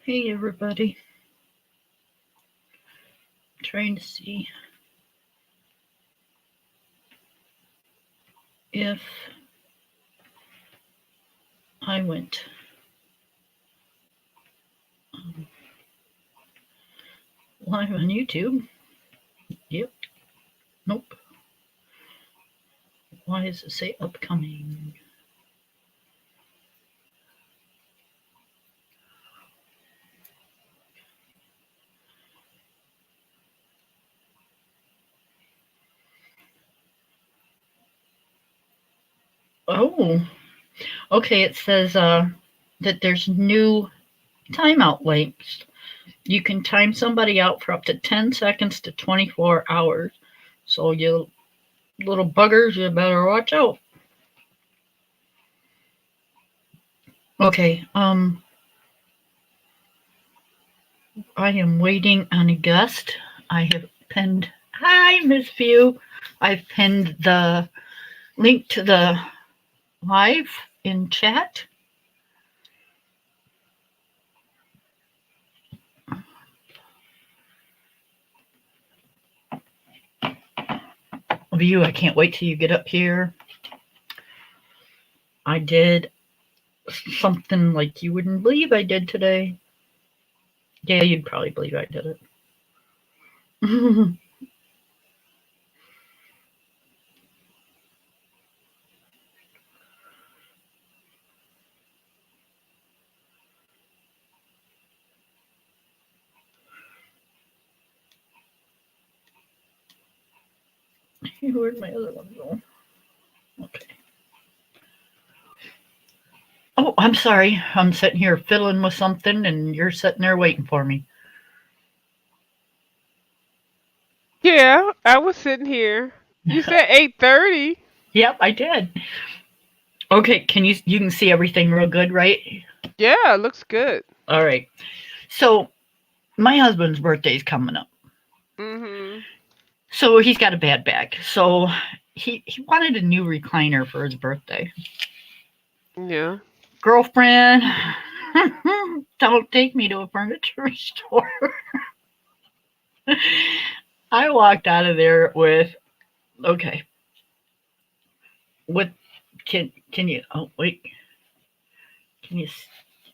Hey everybody, trying to see if I went live on YouTube. Yep, nope. Why does it say upcoming? Oh, okay, it says that there's new timeout links. You can time somebody out for up to 10 seconds to 24 hours. So you little buggers, you better watch out. Okay, I am waiting on a guest. I have pinned, hi, Miss Few. I've pinned the link to the live in chat. View, I can't wait till you get up here. I did something like you wouldn't believe I did today. Yeah, you'd probably believe I did it. Where'd my other one go? Okay. Oh, I'm sorry. I'm sitting here fiddling with something and you're sitting there waiting for me. Yeah, I was sitting here. You said 8:30. Yep, I did. Okay, you can see everything real good, right? Yeah, looks good. All right. So my husband's birthday's coming up. Mhm. So he's got a bad back. So he wanted a new recliner for his birthday. Yeah. Girlfriend, don't take me to a furniture store. I walked out of there with okay. What can you? Oh wait, can you?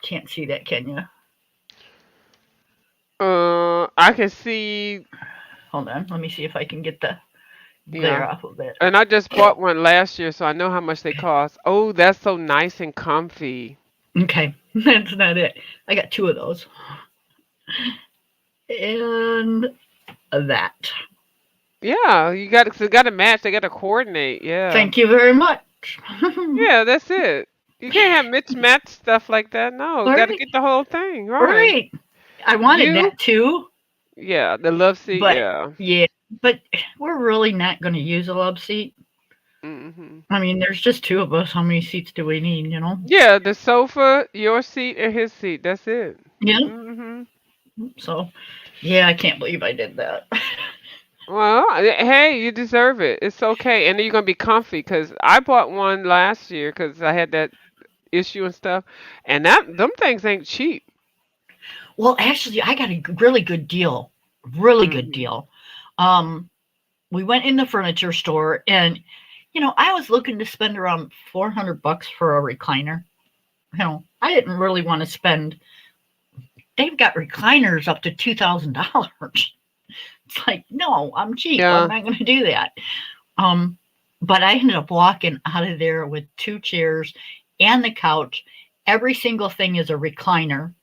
Can't see that, can you? I can see. Hold on. Let me see if I can get the glare Yeah. off of it. And I just bought one last year, so I know how much they cost. Oh, that's so nice and comfy. Okay, that's not it. I got two of those, and that. Yeah, got to match. They got to coordinate. Yeah. Thank you very much. Yeah, that's it. You can't have mismatched stuff like that. No, got to Right, get the whole thing right. right. I wanted You? that too, Yeah, the love seat. but Yeah. yeah, but we're really not going to use a love seat. Mhm. I mean, there's just two of us. How many seats do we need? You know? Yeah, the sofa, your seat, and his seat. That's it. Yeah. Mhm. So, yeah, I can't believe I did that. Well, hey, you deserve it. It's okay, and then you're gonna be comfy. Cause I bought one last year because I had that issue and stuff, and them things ain't cheap. Well, actually, I got a really good deal. Really good Mhm. deal. Um, we went in the furniture store, and I was looking to spend around $400 for a recliner. I didn't really want to spend. They've got recliners up to $2,000. It's like, no, I'm cheap. I'm Yeah. not going to do that. Um, but I ended up walking out of there with two chairs and the couch. Every single thing is a recliner.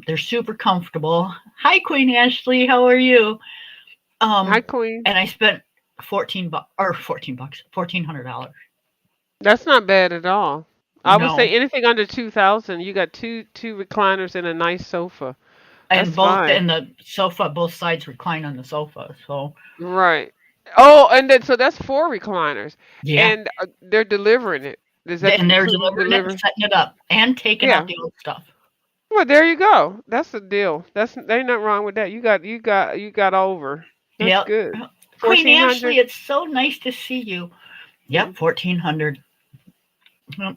They're super comfortable. Hi, Queen Ashley. How are you? Hi, Um, Queen. and I spent 14 bucks or $14, $1,400. That's not bad at all. I would say No, anything under 2,000, you got two recliners and a nice sofa. and That's both fine. and the sofa, both sides recline on the sofa. So Right. Oh, and then so that's four recliners, yeah, and they're delivering it. Does that and they're include them delivering it and delivering? setting it up and taking out Yeah. the old stuff. Well, there you go. That's the deal. There ain't nothing wrong with that. You got over. That's Yep. good. Queen Ashley, 1,400. it's so nice to see you. Yep, Mhm. 1400. Yep.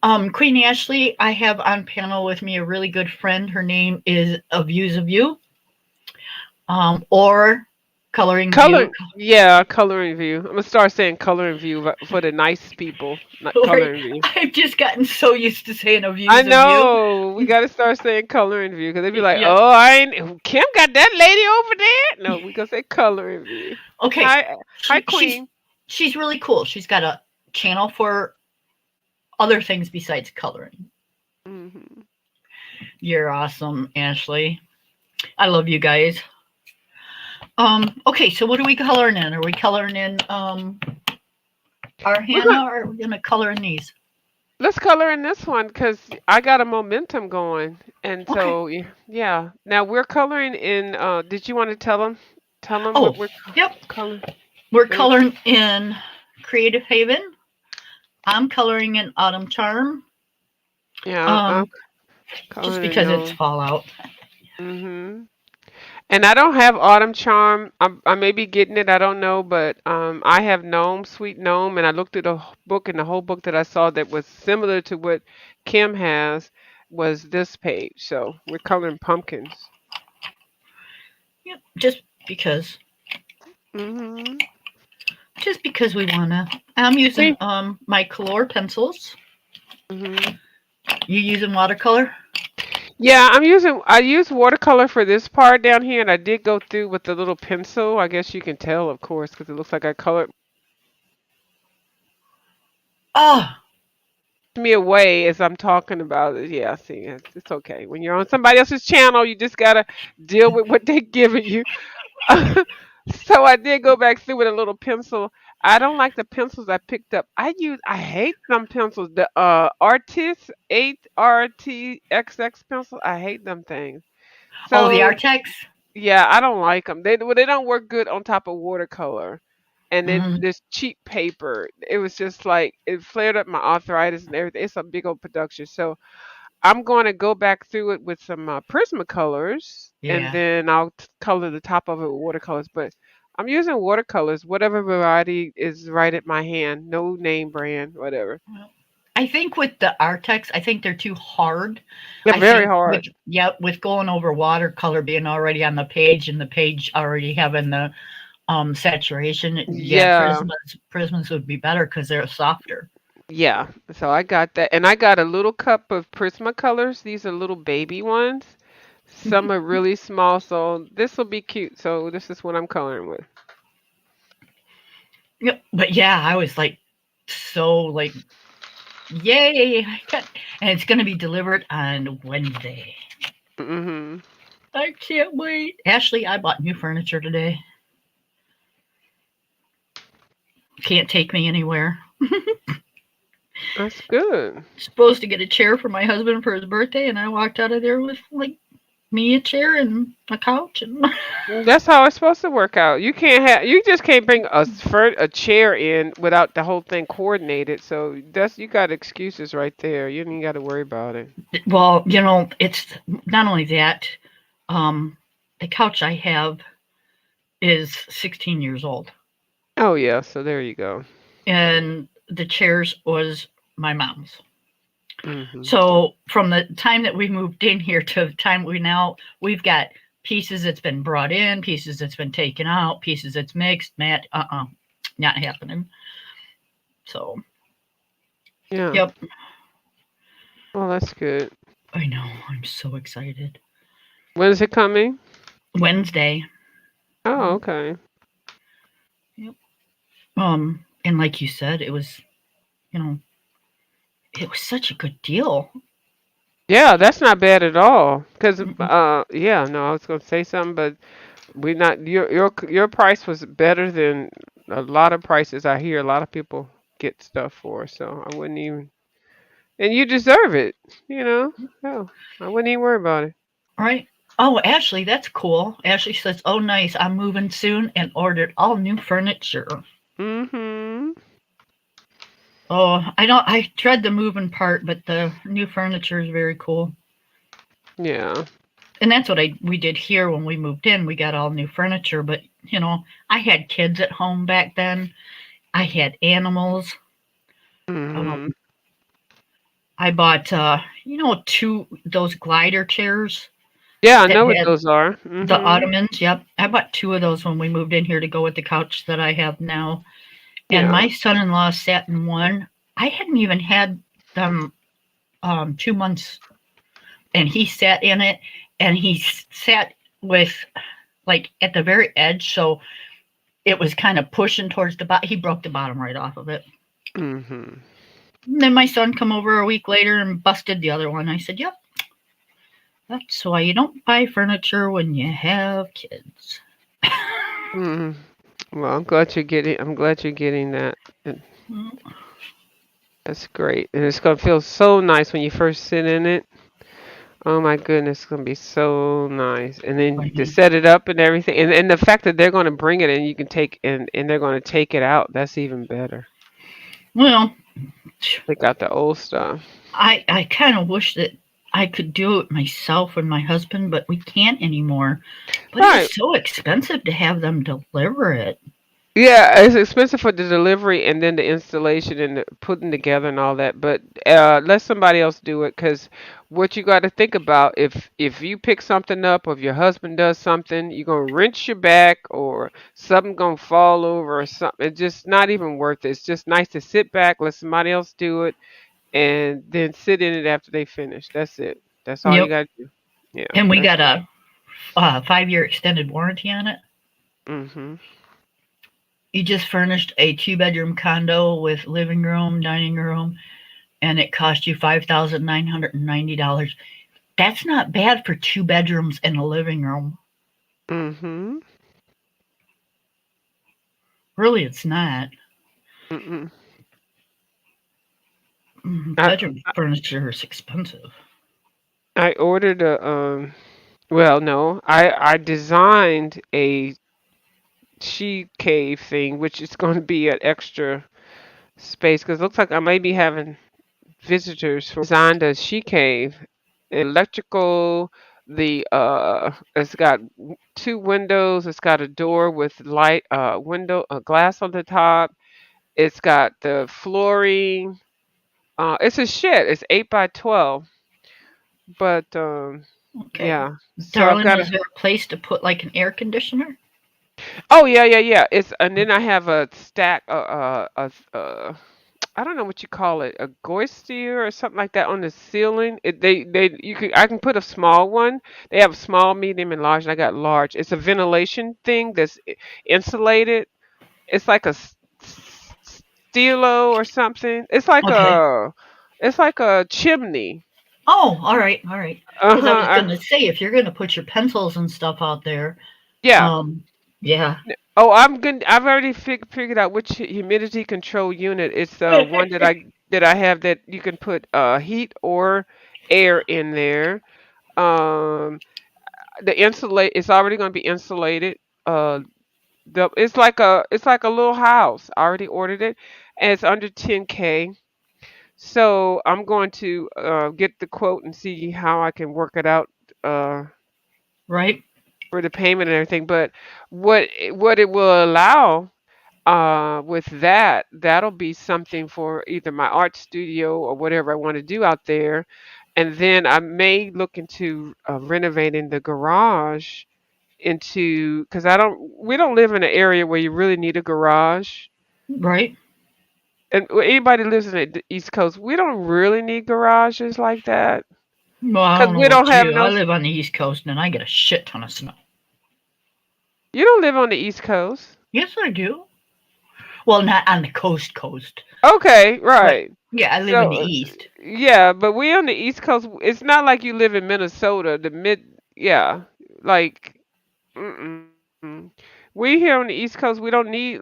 Queen Ashley, I have on panel with me a really good friend. Her name is A Views of You, or Coloring View. Color, yeah, coloring view. I'm gonna start saying coloring view for the nice people, not Or coloring view. I've just gotten so used to saying A I Views of You. know we got to start saying coloring view because they be like, Yeah. "Oh, I ain't Kim got that lady over there." No, we gonna say coloring view. Okay. Hi, hi, She, she's Queen. she's really cool. She's got a channel for other things besides coloring. Hmm. You're awesome, Ashley. I love you guys. Okay, so what are we coloring in? Are we coloring in our We're gonna Hannah, or are we gonna color in these? let's color in this one because I got a momentum going, and Okay. so yeah. Now we're coloring in. Did you want to tell them? Tell them Oh, what we're yep. coloring. We're What we- coloring in Creative Haven. I'm coloring in Autumn Charm. Yeah, I'm Um, just coloring in because it's no. fall out. Mhm. And I don't have Autumn Charm. I may be getting it. I don't know, but I have Gnome, Sweet Gnome, and I looked at a book, and the whole book that I saw that was similar to what Kim has was this page. So we're coloring pumpkins. Yep. Mhm. Just because we wanna. I'm using See? my Color pencils. Mhm. You using watercolor? Yeah, I use watercolor for this part down here, and I did go through with the little pencil. I guess you can tell, of course, because it looks like I colored Oh, me away as I'm talking about it. Yeah, see, it's okay. When you're on somebody else's channel, you just gotta deal with what they're giving you. So I did go back through with a little pencil. I don't like the pencils I picked up. I hate some pencils. The Artis 8RTXX pencil. I hate them things. oh, the So Artex. yeah, I don't like them. They don't work good on top of watercolor. And then Mm, this cheap paper, it was just like it flared up my arthritis and everything. It's a big old production. So I'm going to go back through it with some Prismacolors, and yeah. then I'll color the top of it with watercolors. But I'm using watercolors, whatever variety is right at my hand. No name brand, whatever. I think with the Artex, I think they're too hard. They're I very think hard. with going over watercolor being already on the page and the page already having the saturation, yeah, Yeah. prismas would be better because they're softer. Yeah, so I got that. And I got a little cup of Prismacolors. These are little baby ones. Some are really small, so this will be cute. So this is what I'm coloring with. Yep. But yeah, I was like so like yay! And it's going to be delivered on Wednesday. Hmm. I can't wait. Ashley, I bought new furniture today. Can't take me anywhere. That's good. Supposed to get a chair for my husband for his birthday, and I walked out of there with like me a chair and a couch and That's how it's supposed to work out. You just can't bring a chair in without the whole thing coordinated. So that's you got excuses right there. You ain't got to worry about it. well, it's not only that. Um, the couch I have is 16 years old, Oh yeah, so there you go. and the chairs was my mom's. Hmm. So from the time that we moved in here to the time we've got pieces that's been brought in, pieces that's been taken out, pieces that's mixed, Matt, not happening. So, Yeah. yep, Well, that's good. I know. I'm so excited. When is it coming? Wednesday. Oh, okay. Yep. And like you said, you know, it was such a good deal. Yeah, that's not bad at all. Cause Mm-mm. yeah, no, I was gonna say something, but we not your price was better than a lot of prices I hear a lot of people get stuff for. So I wouldn't even, and you deserve it. You know, hell, I wouldn't even worry about it. Right. Oh, Ashley, that's cool. Ashley says, "Oh, nice. I'm moving soon and ordered all new furniture." Mm-hmm. Oh, I don't. I dread the moving part, but the new furniture is very cool. Yeah. And that's what we did here when we moved in. We got all new furniture, but I had kids at home back then. I had animals. Um, Mm-hmm. I bought two those glider chairs Yeah, I that know what had those are. the Mhm. ottomans. Yep. I bought two of those when we moved in here to go with the couch that I have now. And Yeah. my son-in-law sat in one. I hadn't even had them 2 months, and he sat in it, and he sat with like at the very edge, so it was kind of pushing towards the bottom. He broke the bottom right off of it. Mhm. And then my son come over a week later and busted the other one. I said, "Yep, that's why you don't buy furniture when you have kids." Mhm. Well, I'm glad you're getting that. And that's great. And it's gonna feel so nice when you first sit in it. Oh my goodness, it's gonna be so nice. And then to set it up and everything, and the fact that they're gonna bring it and you can take and they're gonna take it out, that's even better. Well, Take out the old stuff. I kind of wish that I could do it myself and my husband, but we can't anymore. But Right. it's so expensive to have them deliver it. Yeah, it's expensive for the delivery and then the installation and the putting together and all that. But let somebody else do it because what you got to think about if you pick something up or if your husband does something, you're gonna wrench your back or something gonna fall over or something. It's just not even worth it. It's just nice to sit back, let somebody else do it, and then sit in it after they finish. That's it. That's all you Yep. got to do. Yeah, And we that's got it. a 5-year extended warranty on it. Mhm. You just furnished a 2-bedroom condo with living room, dining room, and it cost you $5,990. That's not bad for 2 bedrooms and a living room. Mhm. Really, it's not. Mhm. I Bedroom furniture is expensive. I ordered a well, no. I designed a she cave thing, which is going to be an extra space because it looks like I may be having visitors. For designed a she cave, electrical. It's got two windows. It's got a door with light, window, a glass on the top. It's got the flooring. It's a shed. It's 8 by 12. But Okay. yeah. So I've Darling, got is there a place to put like an air conditioner? Oh yeah, yeah, yeah. It's and then I have a stack, I don't know what you call it, a goistier or something like that on the ceiling. I can put a small one. They have small, medium, and large, and I got large. It's a ventilation thing that's insulated. It's like a stilo or something. Okay. It's like a chimney. Oh, all right, all right. Uh Because I was huh. going to say, if you're going to put your pencils and stuff out there, Yeah. um, yeah. Oh, I'm good. I've already figured out which humidity control unit. It's the one that I have that you can put heat or air in there. Um, the insulate it's already going to be insulated. Uh, it's like a little house. I already ordered it, and it's under 10K. So I'm going to get the quote and see how I can work it out. Uh, Right, for the payment and everything, but what it will allow with that'll be something for either my art studio or whatever I want to do out there. And then I may look into renovating the garage into because we don't live in an area where you really need a garage. right. And anybody lives in the East Coast, we don't really need garages like that Well, I because don't know we don't about have you. no. I live on the East Coast and I get a shit ton of snow. You don't live on the East Coast. Yes, I do. Well, not on the coast, Okay, but right. yeah, I live in the So, East. yeah, but we on the East Coast. It's not like you live in Minnesota, yeah, like, mm-mm. We here on the East Coast, we don't need,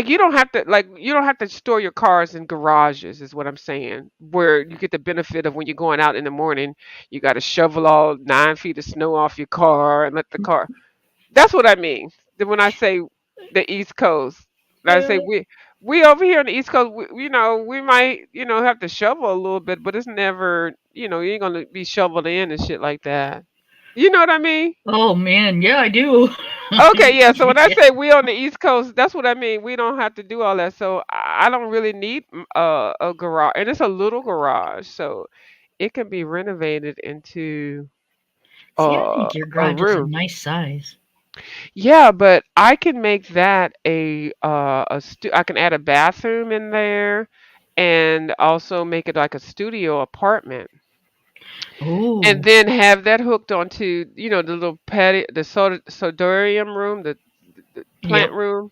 you don't have to store your cars in garages, is what I'm saying, where you get the benefit of when you're going out in the morning, you got to shovel all 9 feet of snow off your car and let the car. That's what I mean. When I say the East Coast, I say we over here on the East Coast, we might, have to shovel a little bit, but it's never, you ain't gonna be shoveled in and shit like that. You know what I mean? Oh man, yeah, I do. Okay, yeah. So when I Yeah. say we on the East Coast, that's what I mean. We don't have to do all that. So I don't really need a garage, and it's a little garage, so it can be renovated into See, I think your a garage is a room. nice size. Yeah, but I can make that I can add a bathroom in there and also make it like a studio apartment. And Oh, then have that hooked onto, the little patio, the sodarium room, the plant yep, room.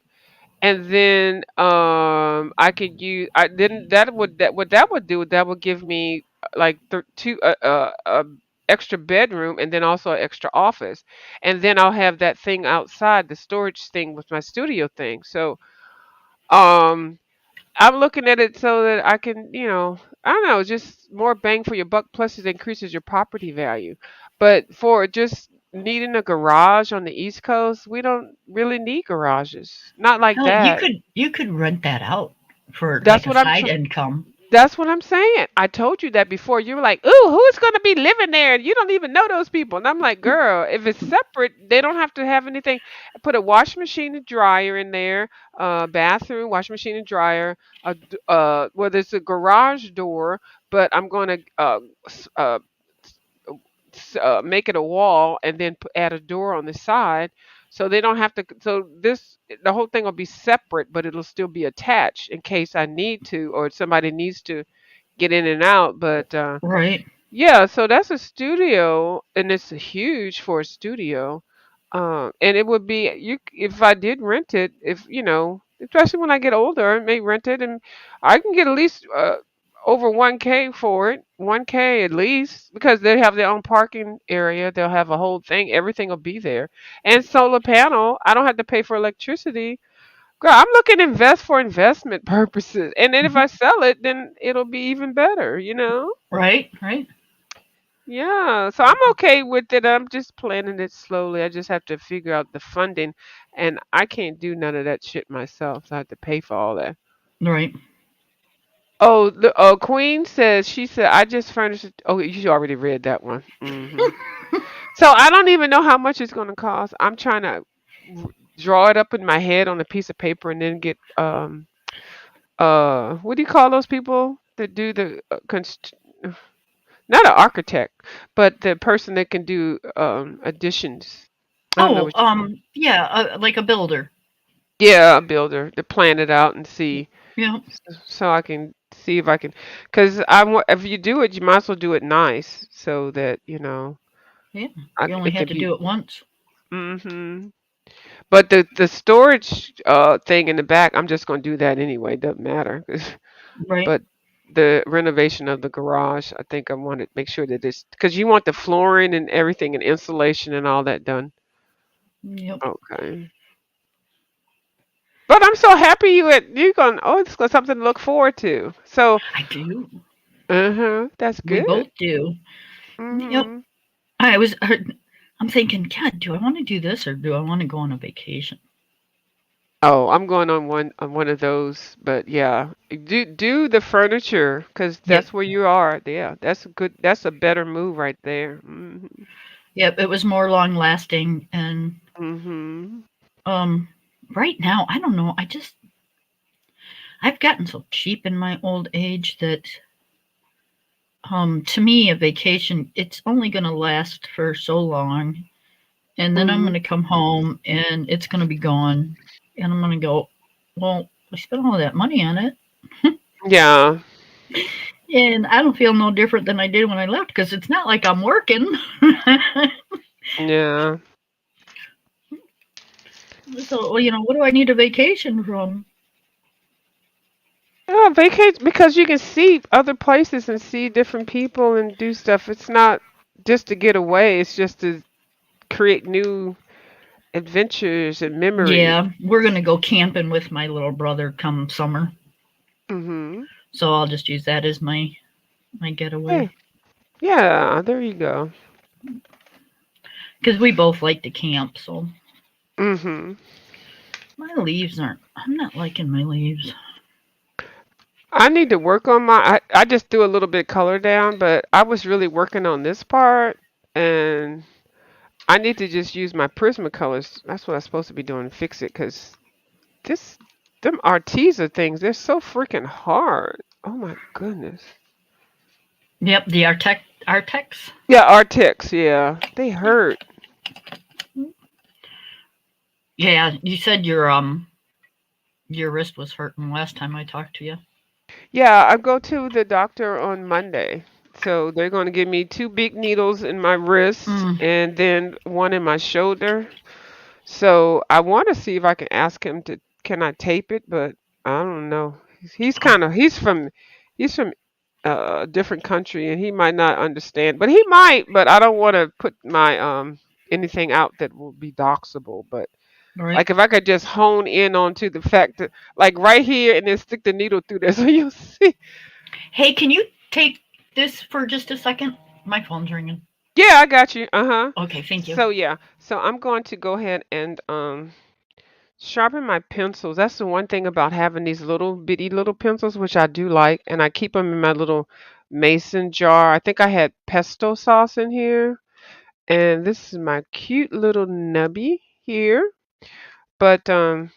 And then I could use I then that would that what that would do, that would give me like two extra bedroom and then also an extra office. And then I'll have that thing outside, the storage thing with my studio thing. So um I'm looking at it so that I can, I don't know, just more bang for your buck. Plus, it increases your property value. But for just needing a garage on the East Coast, we don't really need garages. Not like hell, you that. could rent that out for That's like a what I'm. side income. That's what I'm saying. I told you that before. You were like, "Ooh, who's going to be living there? You don't even know those people." And I'm like, "Girl, if it's separate, they don't have to have anything. Put a washing machine and dryer in there, bathroom, washing machine and dryer. Well, there's a garage door, but I'm going to make it a wall and then add a door on the side, so they don't have to. So the whole thing will be separate, but it'll still be attached in case I need to or somebody needs to get in and out. But Right. yeah, so that's a studio, and it's huge for a studio. And it would be you if I did rent it, if especially when I get older, I may rent it, and I can get at least over 1K for it, 1K at least, because they have their own parking area. They'll have a whole thing. Everything will be there, and solar panel. I don't have to pay for electricity. Girl, I'm looking to invest for investment purposes, and then if Mhm. I sell it, then it'll be even better. Right, right. Yeah, so I'm okay with it. I'm just planning it slowly. I just have to figure out the funding, and I can't do none of that shit myself. So I have to pay for all that. Right. Oh, the Queen says she said I just furnished. Oh, you already read that one. So I don't even know how much it's gonna cost. I'm trying to r- draw it up in my head on a piece of paper and then get what do you call those people that do the not an architect, but the person that can do additions. I don't know Oh, what you call. yeah, like a builder. Yeah, a builder to plan it out and see, Yeah, so I can see if I can, because I want if you do it, you might as well do it nice so that yeah. You only it have can to be. do it once. hmm But the storage thing in the back, I'm just gonna do that anyway. Doesn't matter. Right. But the renovation of the garage, I think I want to make sure that it's because you want the flooring and everything and insulation and all that done. Yep. Okay. But I'm so happy you going. Oh, it's got something to look forward to. So, I do. that's We good. both do. Yep. Mhm. I was. I'm thinking, God, do I want to do this or do I want to go on a vacation? Oh, I'm going on one of those. But yeah, do the furniture because Yep. that's where you are. Yeah, that's a good. That's a better move right there. Yep. It was more long lasting, and Mhm. um, right now I don't know. I've gotten so cheap in my old age that to me a vacation it's only going to last for so long, and then I'm going Mhm. to come home and it's going to be gone, and I'm going to go, well, I spent all that money on it, Yeah. and I don't feel no different than I did when I left because it's not like I'm working. Yeah. So, what do I need a vacation from? Yeah, vacation because you can see other places and see different people and do stuff. It's not just to get away. It's just to create new adventures and memories. Yeah, we're going to go camping with my little brother come summer. Mhm. So I'll just use that as my Yeah. getaway Yeah. There you go. because we both like to camp. So Mhm. my leaves aren't. I'm not liking my leaves. I need to work on I just threw a little bit color down, but I was really working on this part, and I need to just use my Prismacolors. That's what I'm supposed to be doing to fix it, because this, them Arteza things, they're so freaking hard. Oh my goodness. Yep, the Artex. Yeah, Artex, yeah. They hurt. Yeah, you said your wrist was hurting last time I talked to you. Yeah, I go to the doctor on Monday. So they're going to give me two big needles in my wrist Mm, and then one in my shoulder. So I want to see if I can ask him to, can I tape it, but I don't know. He's kind of he's from a different country and he might not understand, but he might, but I don't want to put my anything out that will be doxable, but right. like if I could just hone in onto the fact that like right here and then stick the needle through there so you'll see. Hey, can you take this for just a second? My phone's ringing. Yeah, I got you. Uh-huh. Okay, thank you. So yeah. So I'm going to go ahead and sharpen my pencils. That's the one thing about having these little bitty little pencils, which I do like, and I keep them in my little mason jar. I think I had pesto sauce in here, and this is my cute little nubby here. But I'm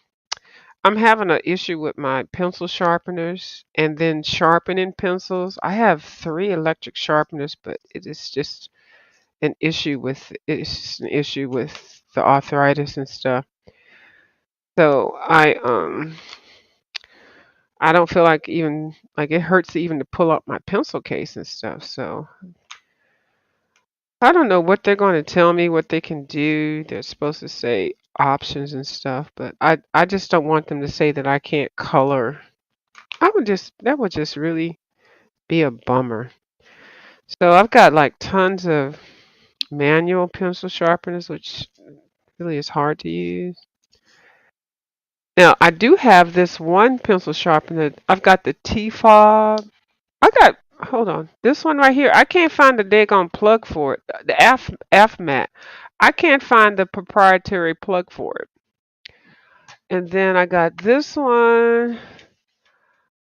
having an issue with my pencil sharpeners and then sharpening pencils. I have three electric sharpeners, but it is just an issue with the arthritis and stuff. So I don't feel like even like it hurts even to pull up my pencil case and stuff. So I don't know what they're going to tell me, what they can do. They're supposed to say options and stuff, but I just don't want them to say that I can't color. That would just really be a bummer. So I've got like tons of manual pencil sharpeners, which really is hard to use. Now I do have this one pencil sharpener. I've got the T-Fob. Hold on, this one right here. I can't find the daggone plug for it. The F mat. I can't find the proprietary plug for it. And then I got this one,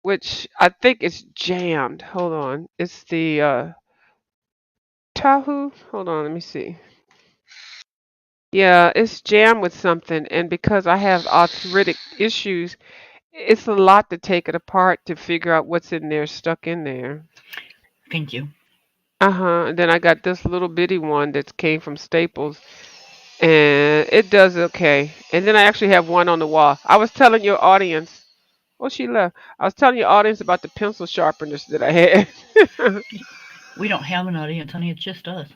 which I think is jammed. Hold on, it's the Tahoe. Hold on, let me see. Yeah, it's jammed with something, and because I have arthritic issues, it's a lot to take it apart to figure out what's in there, stuck in there. Thank you. Uh-huh. And then I got this little bitty one that came from Staples, and it does okay. And then I actually have one on the wall. I was telling your audience, oh, she left. I was telling your audience about the pencil sharpeners that I had. We don't have an audience, honey. It's just us.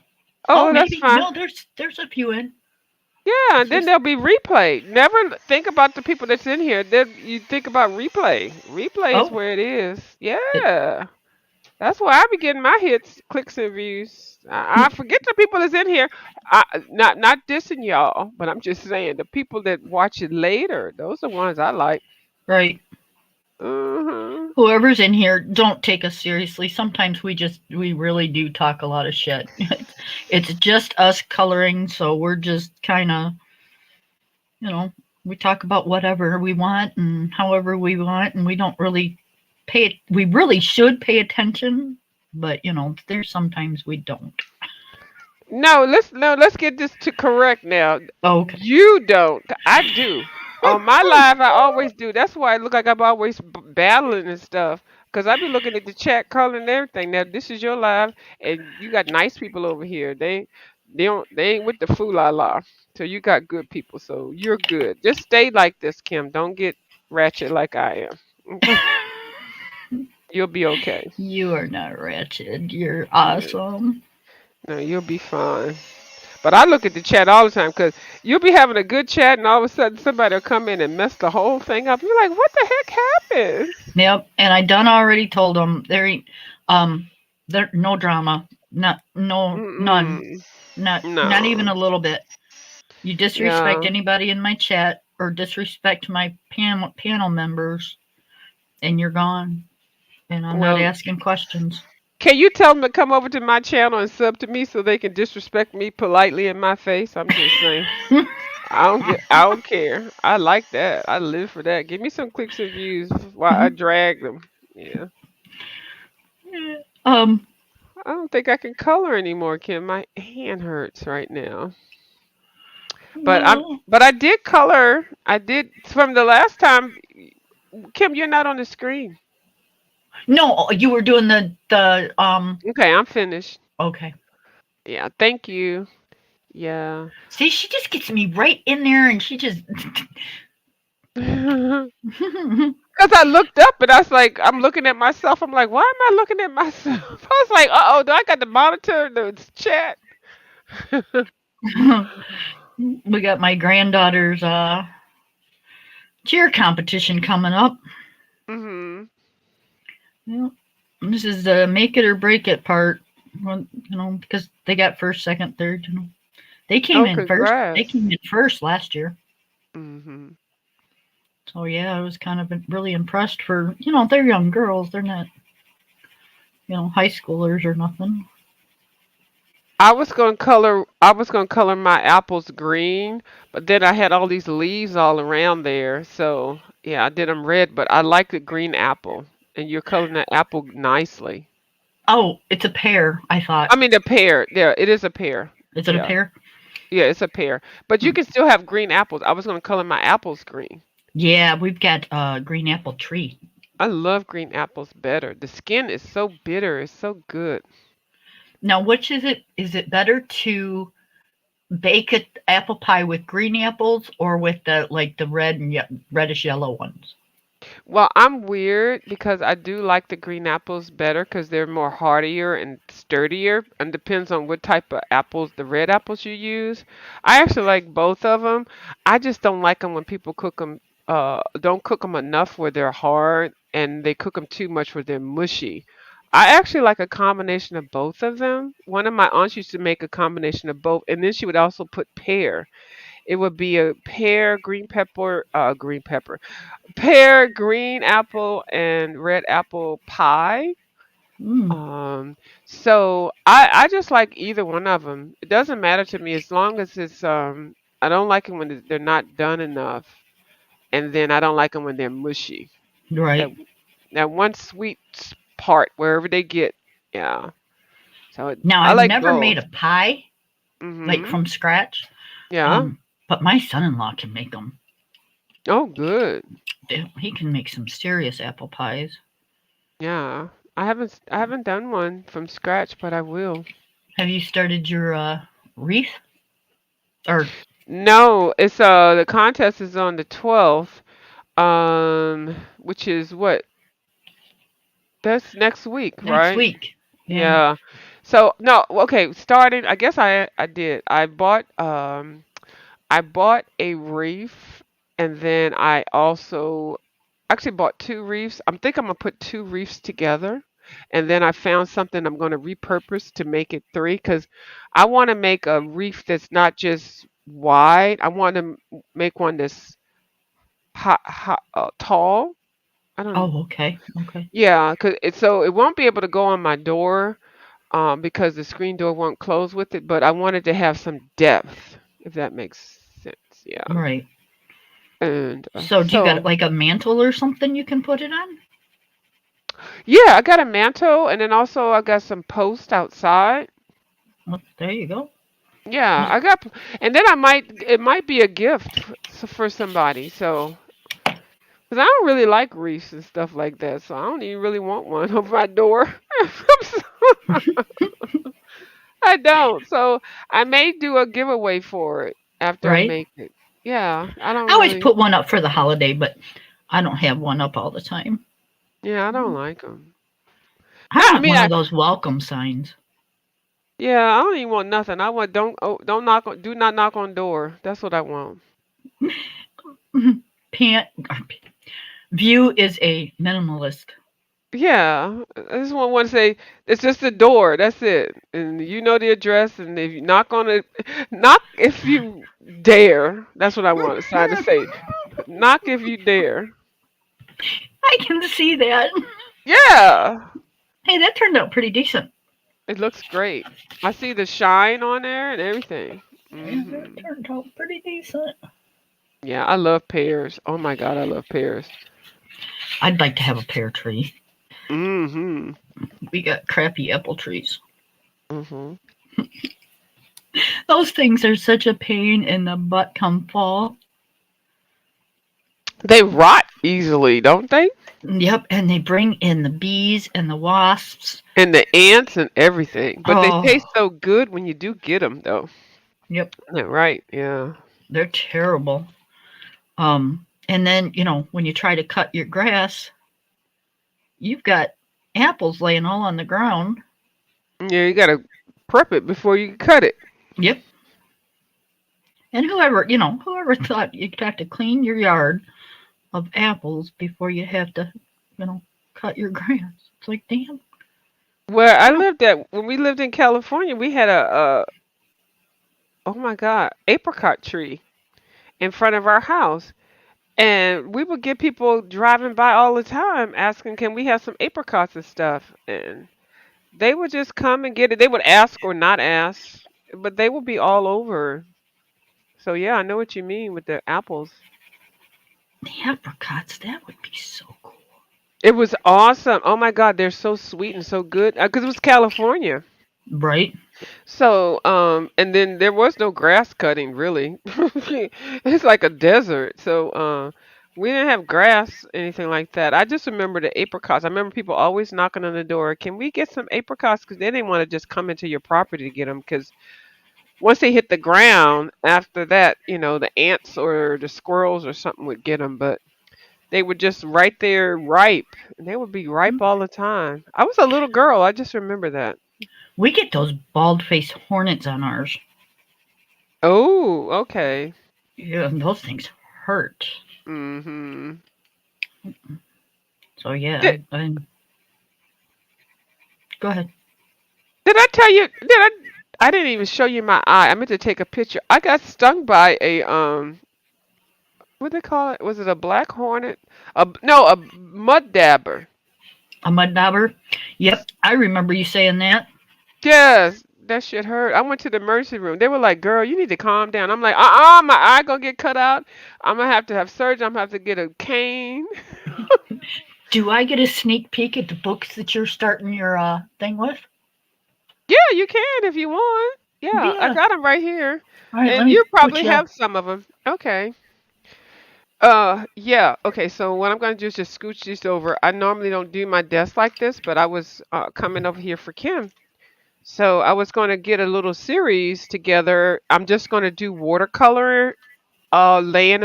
Oh, Oh, that's maybe fine. no. There's a few in. Yeah, It's and then just they'll be replayed. Never think about the people that's in here. Then you think about replay. Replay is oh, where it is. it, Yeah. That's where I be getting my hits, clicks, and views. I forget the people that's in here. Not dissing y'all, but I'm just saying the people that watch it later. Those are the ones I like. right. Hmm. Whoever's in here, don't take us seriously. Sometimes we really do talk a lot of shit. It's just us coloring, so we're just kind of, you know, we talk about whatever we want and however we want, and we don't really we really should pay attention, but there's sometimes we don't. No, let's get this to correct now. Okay. You don't. I do. On my live, I always do. That's why I look like I'm always battling and stuff. Cause I be looking at the chat, calling and everything. Now this is your live, and you got nice people over here. They ain't with the fool la la. So you got good people. So you're good. Just stay like this, Kim. Don't get ratchet like I am. Okay, you'll be okay. You are not wretched. You're Yeah, awesome. no, you'll be fine. But I look at the chat all the time because you'll be having a good chat and all of a sudden somebody will come in and mess the whole thing up. You're like, what the heck happened? Yep. And I done already told them there ain't there no drama. Not no none. Mm-mm. Not even No. a little bit. You disrespect Yeah. anybody in my chat or disrespect my panel members, and you're gone. And I'm not Well, asking questions. can you tell them to come over to my channel and sub to me so they can disrespect me politely in my face? I'm just saying. I don't care. I like that. I live for that. Give me some clicks and views while I drag them. Yeah. um, I don't think I can color anymore, Kim. My hand hurts right now. Well, but I did color. I did from the last time. Kim, you're not on the screen. no, you were doing the. Okay, I'm finished. Okay. Yeah, thank you. Yeah. See, she just gets me right in there, and she just. Because I looked up and I was like, I'm looking at myself. I'm like, why am I looking at myself? I was like, uh oh, do I got to monitor the chat? We got my granddaughter's cheer competition coming up. Hmm. Yeah. This is the make it or break it part. Well, because they got first, second, third. They came Oh, in first. They congrats. came in first last year. Hmm. So yeah, I was kind of really impressed for they're young girls. They're not high schoolers or nothing. I was gonna color my apples green, but then I had all these leaves all around there. So yeah, I did them red, but I like the green apple. And you're coloring the apple nicely. Oh, it's a pear. I thought. I mean the pear. Yeah, it is a pear. Is it a Yeah. pear? Yeah, it's a pear. But you Hmm. can still have green apples. I was gonna color my apples green. Yeah, we've got a green apple tree. I love green apples better. The skin is so bitter. It's so good. Now, which is it? Is it better to bake an apple pie with green apples or with the red and reddish yellow ones? Well, I'm weird because I do like the green apples better because they're more hardier and sturdier, and depends on what type of apples, the red apples you use. I actually like both of them. I just don't like them when people cook them, don't cook them enough where they're hard, and they cook them too much where they're mushy. I actually like a combination of both of them. One of my aunts used to make a combination of both, and then she would also put pear. It would be a pear, green pepper, pear, green apple, and red apple pie. Mm, Um, so I just like either one of them. It doesn't matter to me as long as it's I don't like them when they're not done enough, and then I don't like them when they're mushy. That right. that one sweet part wherever they get, yeah. So Now, I I've like never both. made a pie like Mhm. from scratch, Yeah. but my son-in-law can make them. Oh, good. He can make some serious apple pies. Yeah. I haven't done one from scratch, but I will. Have you started your wreath? Or No, it's the contest is on the 12th, which is what? That's next week, next right? week? Yeah. Yeah. So no, okay, starting, I guess I did. I bought a wreath, and then I also actually bought two wreaths. I'm gonna put two wreaths together, and then I found something I'm gonna repurpose to make it three because I want to make a wreath that's not just wide. I want to make one that's tall. I don't. Oh, okay. Okay. Yeah, so it won't be able to go on my door, because the screen door won't close with it. But I wanted to have some depth, if that makes sense. Yeah, Right. and So, do you got like a mantle or something you can put it on? yeah, I got a mantle, and then also I got some posts outside. Well, there you go. Yeah, and then it might be a gift for somebody. So, because I don't really like wreaths and stuff like that, so I don't even really want one over my door. I don't. So I may do a giveaway for it after I Right. make it. Yeah, I don't I always really. put one up for the holiday, but I don't have one up all the time. Yeah, I don't like them. I I want mean, one of those welcome signs. yeah, I don't even want nothing. I want don't knock on do not knock on door. That's what I want. Pant View is a minimalist. Yeah, I just want to say it's just a door. That's it, and you know the address. And if you knock on it, knock if you dare. That's what I want a sign to say. Knock if you dare. I can see that. Yeah, Hey, that turned out pretty decent. it looks great. I see the shine on there and everything. Yeah, that Hmm. turned out pretty decent. Yeah, I love pears. Oh my God, I love pears. I'd like to have a pear tree. Hmm. We got crappy apple trees. Hmm. Those things are such a pain in the butt come fall. They rot easily, don't they? Yep, and they bring in the bees and the wasps. And the ants and everything. But they taste Oh, so good when you do get them, though. yep, Isn't that right? Yeah. they're terrible. And then, when you try to cut your grass, you've got apples laying all on the ground. Yeah, you gotta prep it before you cut it. Yep. And whoever thought you'd have to clean your yard of apples before you have to, cut your grass. It's like, damn. Where I You know, lived at, when we lived in California, we had a oh my God, apricot tree in front of our house. And we would get people driving by all the time asking, can we have some apricots and stuff? And they would just come and get it. They would ask or not ask, but they would be all over. So yeah, I know what you mean with the apples. the apricots, that would be so cool. It was awesome. Oh my God, they're so sweet and so good. Because it was California. Right? So, and then there was no grass cutting really. It's like a desert. So, we didn't have grass, anything like that. I just remember the apricots. I remember people always knocking on the door. Can we get some apricots? Because they didn't want to just come into your property to get them. Because once they hit the ground, after that, the ants or the squirrels or something would get them. But they were just right there, ripe. And they would be ripe all the time. I was a little girl. I just remember that. We get those bald faced hornets on ours. Oh, okay. Yeah, and those things hurt. Mhm. So yeah, Did I go ahead. did I tell you? I didn't even show you my eye. I meant to take a picture. I got stung by a what they call it? Was it a black hornet? No, a mud dabber. A mud dauber. Yep, I remember you saying that. Yes, that shit hurt. I went to the emergency room. They were like, "Girl, you need to calm down." I'm like, my eye gonna get cut out. I'm gonna have surgery. I'm gonna have to get a cane." Do I get a sneak peek at the books that you're starting your thing with? Yeah, you can if you want. Yeah, I Yeah. got them right here, All right, let and me you put probably you up. have some of them. Okay. Yeah. Okay. So what I'm gonna do is just scooch these over. I normally don't do my desk like this, but I was coming over here for Kim, so I was gonna get a little series together. I'm just gonna do watercolor, laying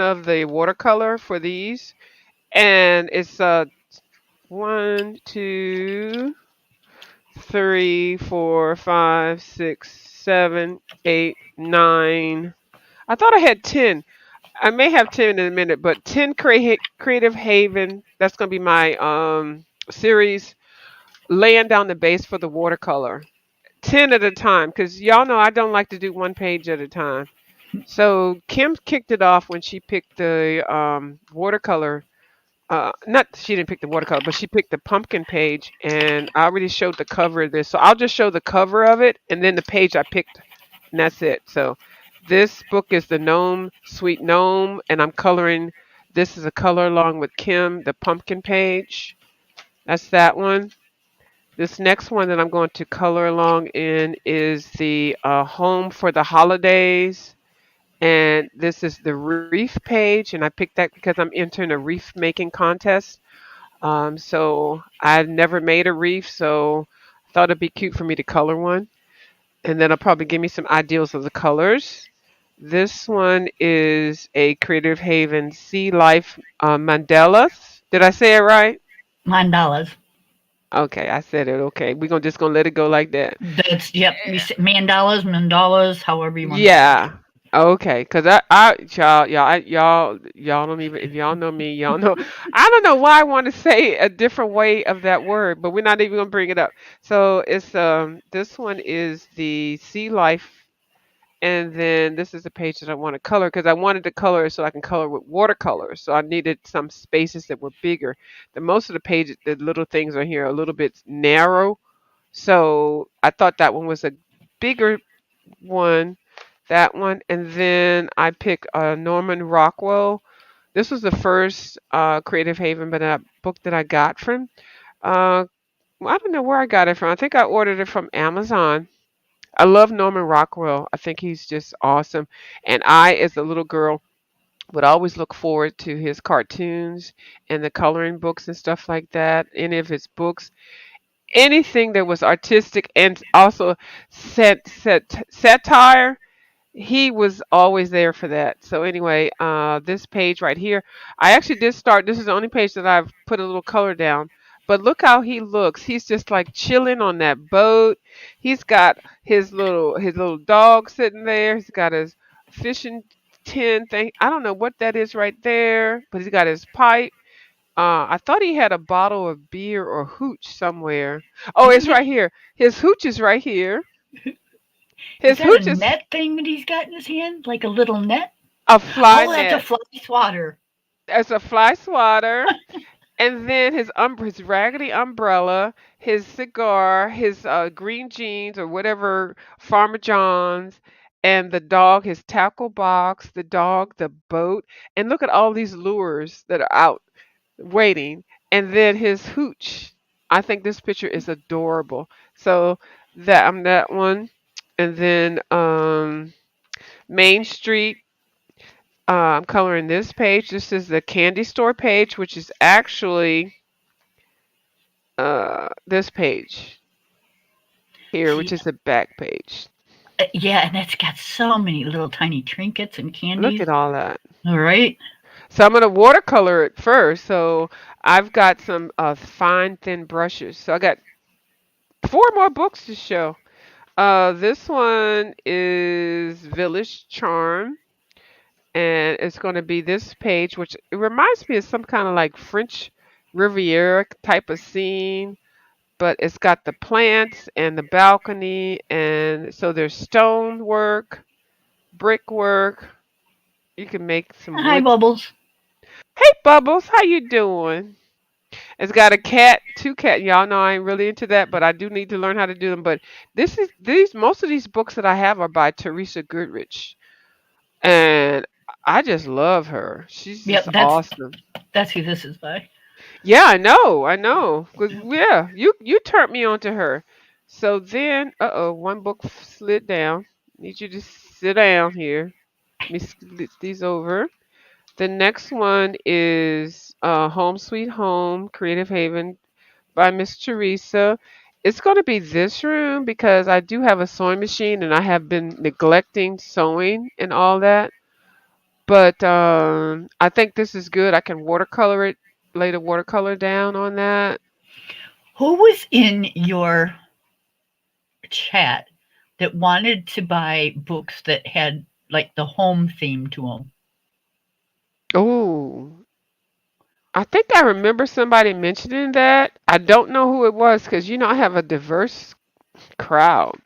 of the watercolor for these, and it's 1, 2, 3, 4, 5, 6, 7, 8, 9. I thought I had 10. I may have 10 in a minute, but 10 Creative Haven, that's going to be my series, laying down the base for the watercolor. 10 at a time, because y'all know I don't like to do one page at a time. So Kim kicked it off when she picked the watercolor. Not she didn't pick the watercolor, but she picked the pumpkin page, and I already showed the cover of this. So I'll just show the cover of it, and then the page I picked, and that's it. So this book is the Gnome, Sweet Gnome, and I'm coloring. This is a color along with Kim, the pumpkin page. That's that one. This next one that I'm going to color along in is the Home for the Holidays. And this is the wreath page, and I picked that because I'm entering a wreath making contest. So I've never made a wreath, so I thought it'd be cute for me to color one. And then I'll probably give me some ideas of the colors. This one is a Creative Haven Sea Life Mandalas. Did I say it right? $9. Okay, I said it. Okay, we're gonna just gonna let it go like that. That's yep. You say mandalas, however you want to say it. Yeah. Okay. Cause y'all don't even, if y'all know me, y'all know, I don't know why I want to say a different way of that word, but we're not even gonna bring it up. So it's, this one is the Sea Life, and then this is the page that I want to color because I wanted to color it so I can color with watercolors. So I needed some spaces that were bigger. The most of the pages, the little things are here a little bit narrow. So I thought that one was a bigger one, that one, and then I picked Norman Rockwell. This was the first Creative Haven, but a book that I got from. I don't know where I got it from. I think I ordered it from Amazon, I love Norman Rockwell. I think he's just awesome. And I, as a little girl, would always look forward to his cartoons and the coloring books and stuff like that. Any of his books, anything that was artistic and also satire, he was always there for that. So anyway, this page right here, I actually did start. This is the only page that I've put a little color down. But look how he looks. He's just like chilling on that boat. He's got his little dog sitting there. He's got his fishing tin thing. I don't know what that is right there, but he's got his pipe. I thought he had a bottle of beer or hooch somewhere. Oh, it's right here. His hooch is right here. Is His that a hooch is net thing that he's got in his hand? Like a little net? a fly Oh, that's a net. fly swatter. As a fly swatter, and then his raggedy umbrella, his cigar, his green jeans or whatever Farmer John's, and the dog, his tackle box, the dog, the boat, and look at all these lures that are out waiting, and then his hooch. I think this picture is adorable. So that one, and then Main Street. I'm coloring this page. This is the candy store page, which is actually this page here, which See, is the back page. yeah, and it's got so many little tiny trinkets and Look candies. at all that. All right. So I'm going to watercolor it first. So I've got some fine, thin brushes. So I got four more books to show. This one is Village Charm. And it's going to be this page, which it reminds me of some kind of like French Riviera type of scene, but it's got the plants and the balcony, and so there's stone work, brickwork. You can make some Hi, wood. Bubbles. Hey, Bubbles, how you doing? It's got a cat, two cat. Y'all know I ain't really into that, but I do need to learn how to do them. But this is these most of these books that I have are by Teresa Goodrich, and I just love her. She's Yep, just awesome. that's who this is by. Yeah, I know, I know. 'Cause, yeah, you turned me on to her. So then, one book slid down. Need you to sit down here. Let me split these over. The next one is Home Sweet Home, Creative Haven by Miss Teresa. It's going to be this room because I do have a sewing machine and I have been neglecting sewing and all that. But I think this is good. I can watercolor it, lay the watercolor down on that. Who was in your chat that wanted to buy books that had like the home theme to them? Oh, I think I remember somebody mentioning that. I don't know who it was because I have a diverse crowd.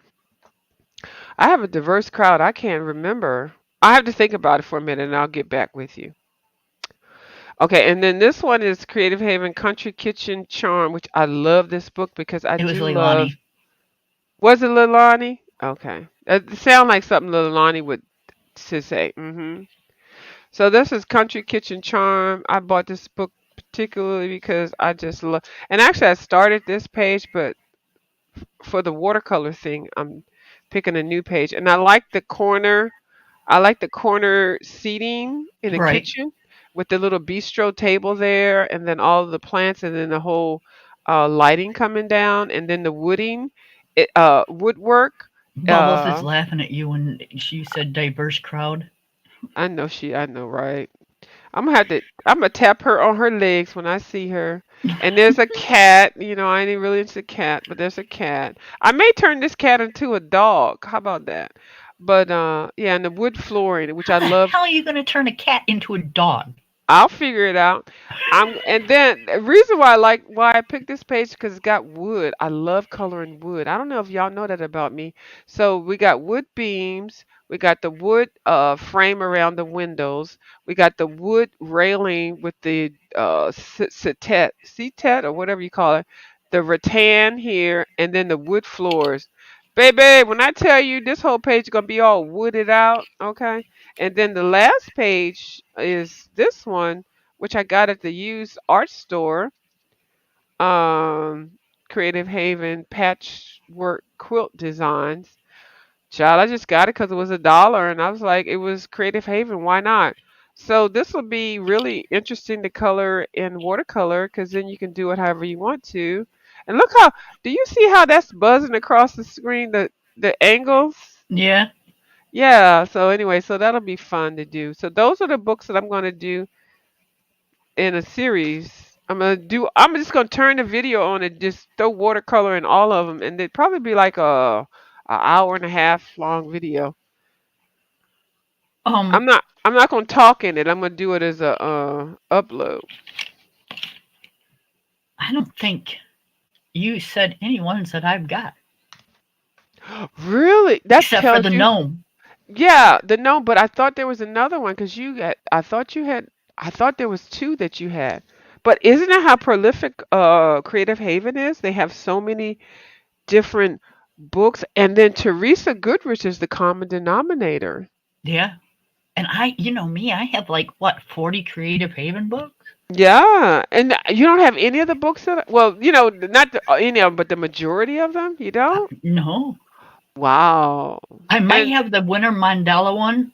I have a diverse crowd. I can't remember. I have to think about it for a minute and I'll get back with you. Okay, and then this one is Creative Haven Country Kitchen Charm, which I love this book because I It was do love. Leilani. Was it Lilani? Okay. It sound like something Lilani would to say. So this is Country Kitchen Charm. I bought this book particularly because I just love. And actually, I started this page, but for the watercolor thing, I'm picking a new page. And I like the corner. I like the corner seating in the Right. kitchen with the little bistro table there, and then all of the plants, and then the whole lighting coming down, and then the woodwork. Bubbles is Uh, laughing at you when she said diverse crowd. I know, right? I'm gonna tap her on her legs when I see her. And there's a cat, I ain't really into cat, but there's a cat. I may turn this cat into a dog. How about that? But yeah, and the wood flooring, which How I the love. hell are you going to turn a cat into a dog? I'll figure it out. And then the reason why I picked this page because it's got wood. I love coloring wood. I don't know if y'all know that about me. So we got wood beams. We got the wood frame around the windows. We got the wood railing with the setet or whatever you call it, the rattan here, and then the wood floors. Baby, when I tell you this whole page is gonna be all wooded out, okay? And then the last page is this one, which I got at the used art store, um, Creative Haven Patchwork Quilt Designs. Child, I just got it because it was $1, and I was like, it was Creative Haven. Why not? So this will be really interesting to color in watercolor because then you can do it however you want to. And look how, do you see how that's buzzing across the screen? The angles. Yeah. Yeah. So anyway, so that'll be fun to do. So those are the books that I'm going to do in a series. I'm just gonna turn the video on and just throw watercolor in all of them, and it'd probably be like a hour and a half long video. Um, I'm not gonna talk in it. I'm gonna do it as a upload. I don't think you said any ones that I've got, Really? That except for tells the you. gnome. Yeah, the no, but I thought there was another one because you got. I thought there was two that you had. But isn't that how prolific Creative Haven is? They have so many different books, and then Teresa Goodrich is the common denominator. Yeah. And you know me, I have like what, 40 Creative Haven books? Yeah, and you don't have any of the books that, well, not any of them, but the majority of them, you don't? No. Wow. I might And have the Winter Mandela one.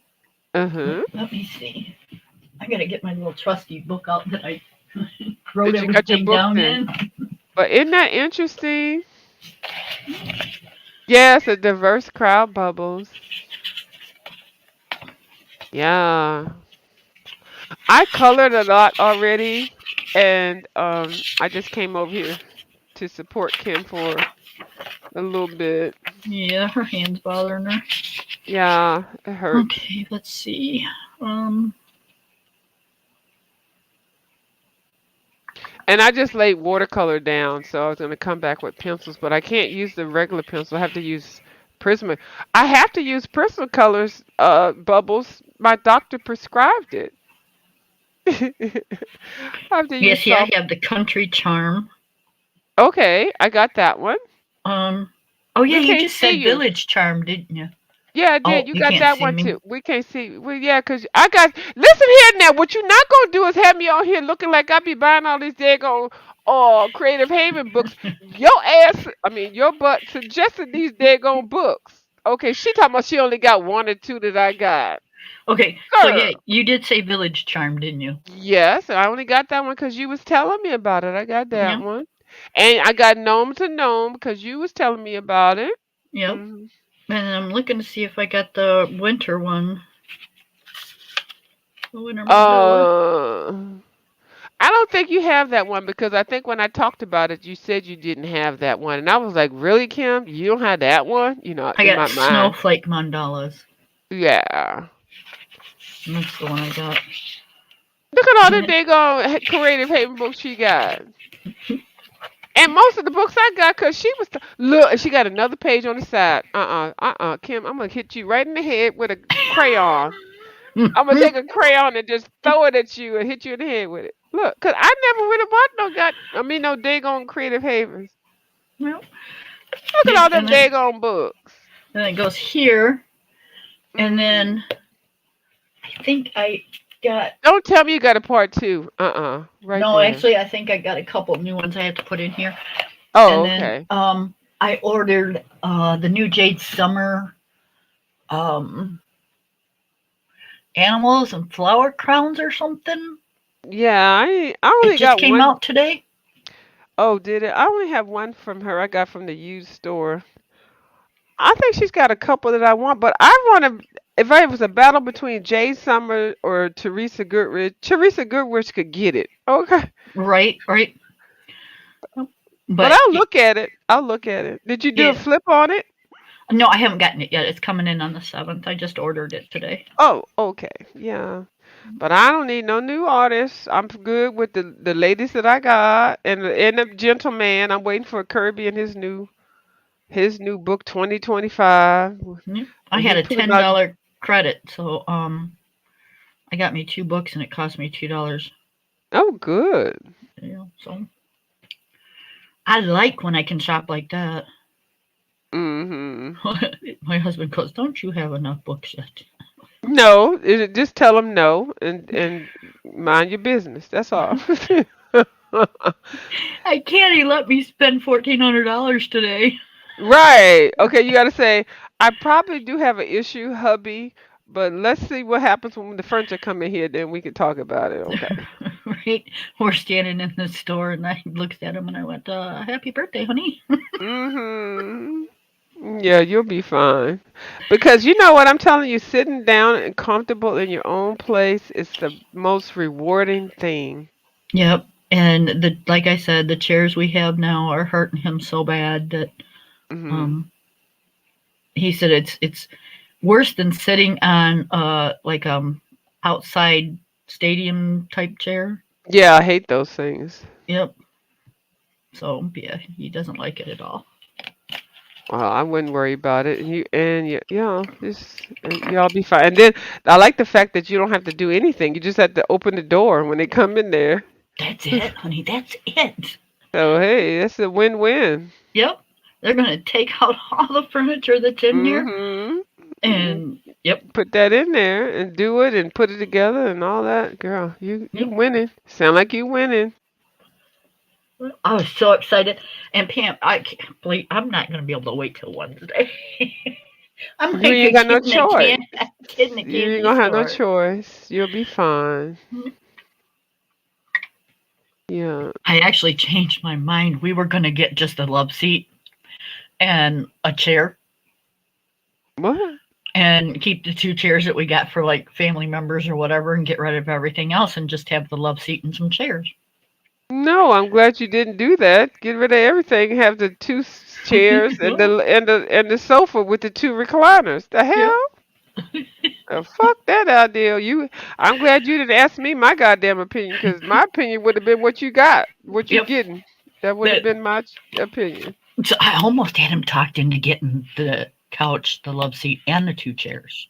uh-huh. Let me see. I gotta get my little trusty book out that I wrote That you got your everything books down in. in. But isn't that interesting? Yes, a diverse crowd bubbles. Yeah. I colored a lot already, and I just came over here to support Kim for a little bit. Yeah, her hand's bothering her. Yeah, it hurts. Okay, let's see. Um, And I just laid watercolor down, so I was gonna come back with pencils, but I can't use the regular pencil. I have to use Prisma. I have to use Prismacolors bubbles. My doctor prescribed it. I have to yeah, use see, I soft. have the Country Charm. Okay, I got that one. Um, oh yeah, We you can't just see said you. Village Charm, didn't you? Yeah, I did. Oh, You you got can't that see one me. too. We can't see. Well, yeah, cause I got. Listen here now. What you not gonna do is have me on here looking like I be buying all these daggone Creative Haven books. Your ass, I mean your butt suggested these daggone books. Okay, she talking about she only got one or two that I got. Okay, so Girl. yeah, you did say Village Charm, didn't you? Yes, I only got that one because you was telling me about it. I got that Yeah, one, and I got Gnome to Gnome because you was telling me about it. yep. Hmm. And I'm looking to see if I got the winter one. The Winter Mandela. Uh, I don't think you have that one because I think when I talked about it, you said you didn't have that one, and I was like, "Really, Kim? You don't have that one?" I In got my mind. Snowflake Mandalas. Yeah. And that's the one I got. Look at all the And daggone Creative Haven books she got, and most of the books I got because she was look. She got another page on the side. Kim, I'm gonna hit you right in the head with a crayon. I'm gonna take a crayon and just throw it at you and hit you in the head with it. Look, cause I never really bought no daggone Creative Havens. well, Look at all them and then daggone books. it goes here, and Hmm. then I think I got. Don't tell me you got a part two. Right No, there. actually, I think I got a couple new ones I have to put in here. And Oh, then okay. I ordered the new Jade Summer um animals and flower crowns or something. Yeah, I It only just got came one. out today. Oh, did it? I only have one from her. I got from the used store. I think she's got a couple that I want, but I want to. If it was a battle between Jay Summer or Teresa Goodrich, Teresa Goodrich could get it. Okay, Right, right. but But I'll look at it. I'll look at it. Did you do a yeah, flip on it? no, I haven't gotten it yet. It's coming in on the 7th. I just ordered it today. Oh, okay. Yeah. But I don't need no new artists. I'm good with the ladies that I got and the gentleman. I'm waiting for Kirby and his new book 2025. Yeah. I And had he a putting $10 out. credit, so I got me 2 books and it cost me $2. Oh, good. So I like when I can shop like that. Mhm. My husband goes, "Don't you have enough books yet?" No, just tell them no and mind your business. That's all. I can't. He let me spend $1,400 today. Right. Okay, you got to say I probably do have an issue, hubby, but let's see what happens when the furniture come in here. Then we can talk about it. Okay. Right? We're standing in the store, and I looked at him and I went, "Happy birthday, honey." Mhm. Yeah, you'll be fine. Because you know what I'm telling you, sitting down and comfortable in your own place is the most rewarding thing. Yep. And like I said, the chairs we have now are hurting him so bad that Mhm. um he said it's worse than sitting on like outside stadium type chair. Yeah, I hate those things. Yep. So yeah, he doesn't like it at all. Well, I wouldn't worry about it. And just y'all be fine. And then I like the fact that you don't have to do anything. You just have to open the door when they come in there. That's it, honey. That's it. So hey, that's a win-win. Yep. They're gonna take out all the furniture that's in there, Mhm. Mm, and yep. put that in there and do it and put it together and all that. Girl, you Yep. winning. Sound like you winning. I was so excited. And Pam, I can't believe I'm not going to be able to wait till Wednesday. I'm You like ain't a got no kid in a choice. kid in a You ain't candy gonna have no store. choice. You'll be fine. Yeah. I actually changed my mind. We were going to get just a love seat and a chair What? and keep the two chairs that we got for like family members or whatever and get rid of everything else and just have the love seat and some chairs. No, I'm glad you didn't do that. Get rid of everything. Have the two chairs and Well, the sofa with the two recliners. The yep. hell? Fuck that idea. I'm glad you didn't ask me my goddamn opinion, because my opinion would have been what you got, what you Yep. getting. That would have That, been my opinion. so I almost had him talked into getting the couch, the love seat, and the two chairs.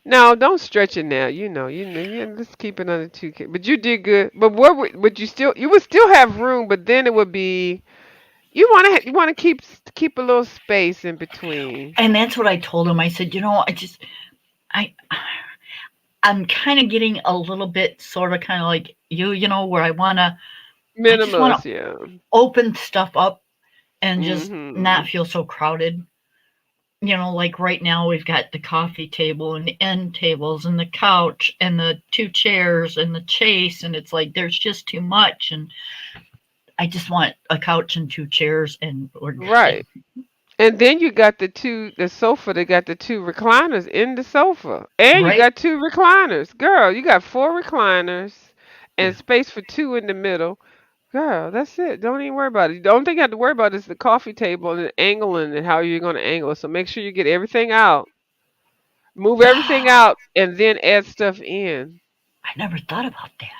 No, don't stretch it now. Let's keep it under 2K. But you did good. But would you would still have room, but then it would be you want to keep a little space in between. And that's what I told him. I said, I, I'm kind of getting a little bit sort of kind of like where I just want Minimalist, to yeah. open stuff up and just not Mhm. feel so crowded. Like right now we've got the coffee table and the end tables and the couch and the two chairs and the chase, and it's like there's just too much, and I just want a couch and two chairs, and Right. And then you got the sofa. They got the two recliners in the sofa, and you right. got two recliners. Girl, you got four recliners and space for two in the middle. Girl, that's it. Don't even worry about it. The only thing you have to worry about is the coffee table and the angling and how you're going to angle it. So make sure you get everything out, move everything I out, and then add stuff in. never thought about that.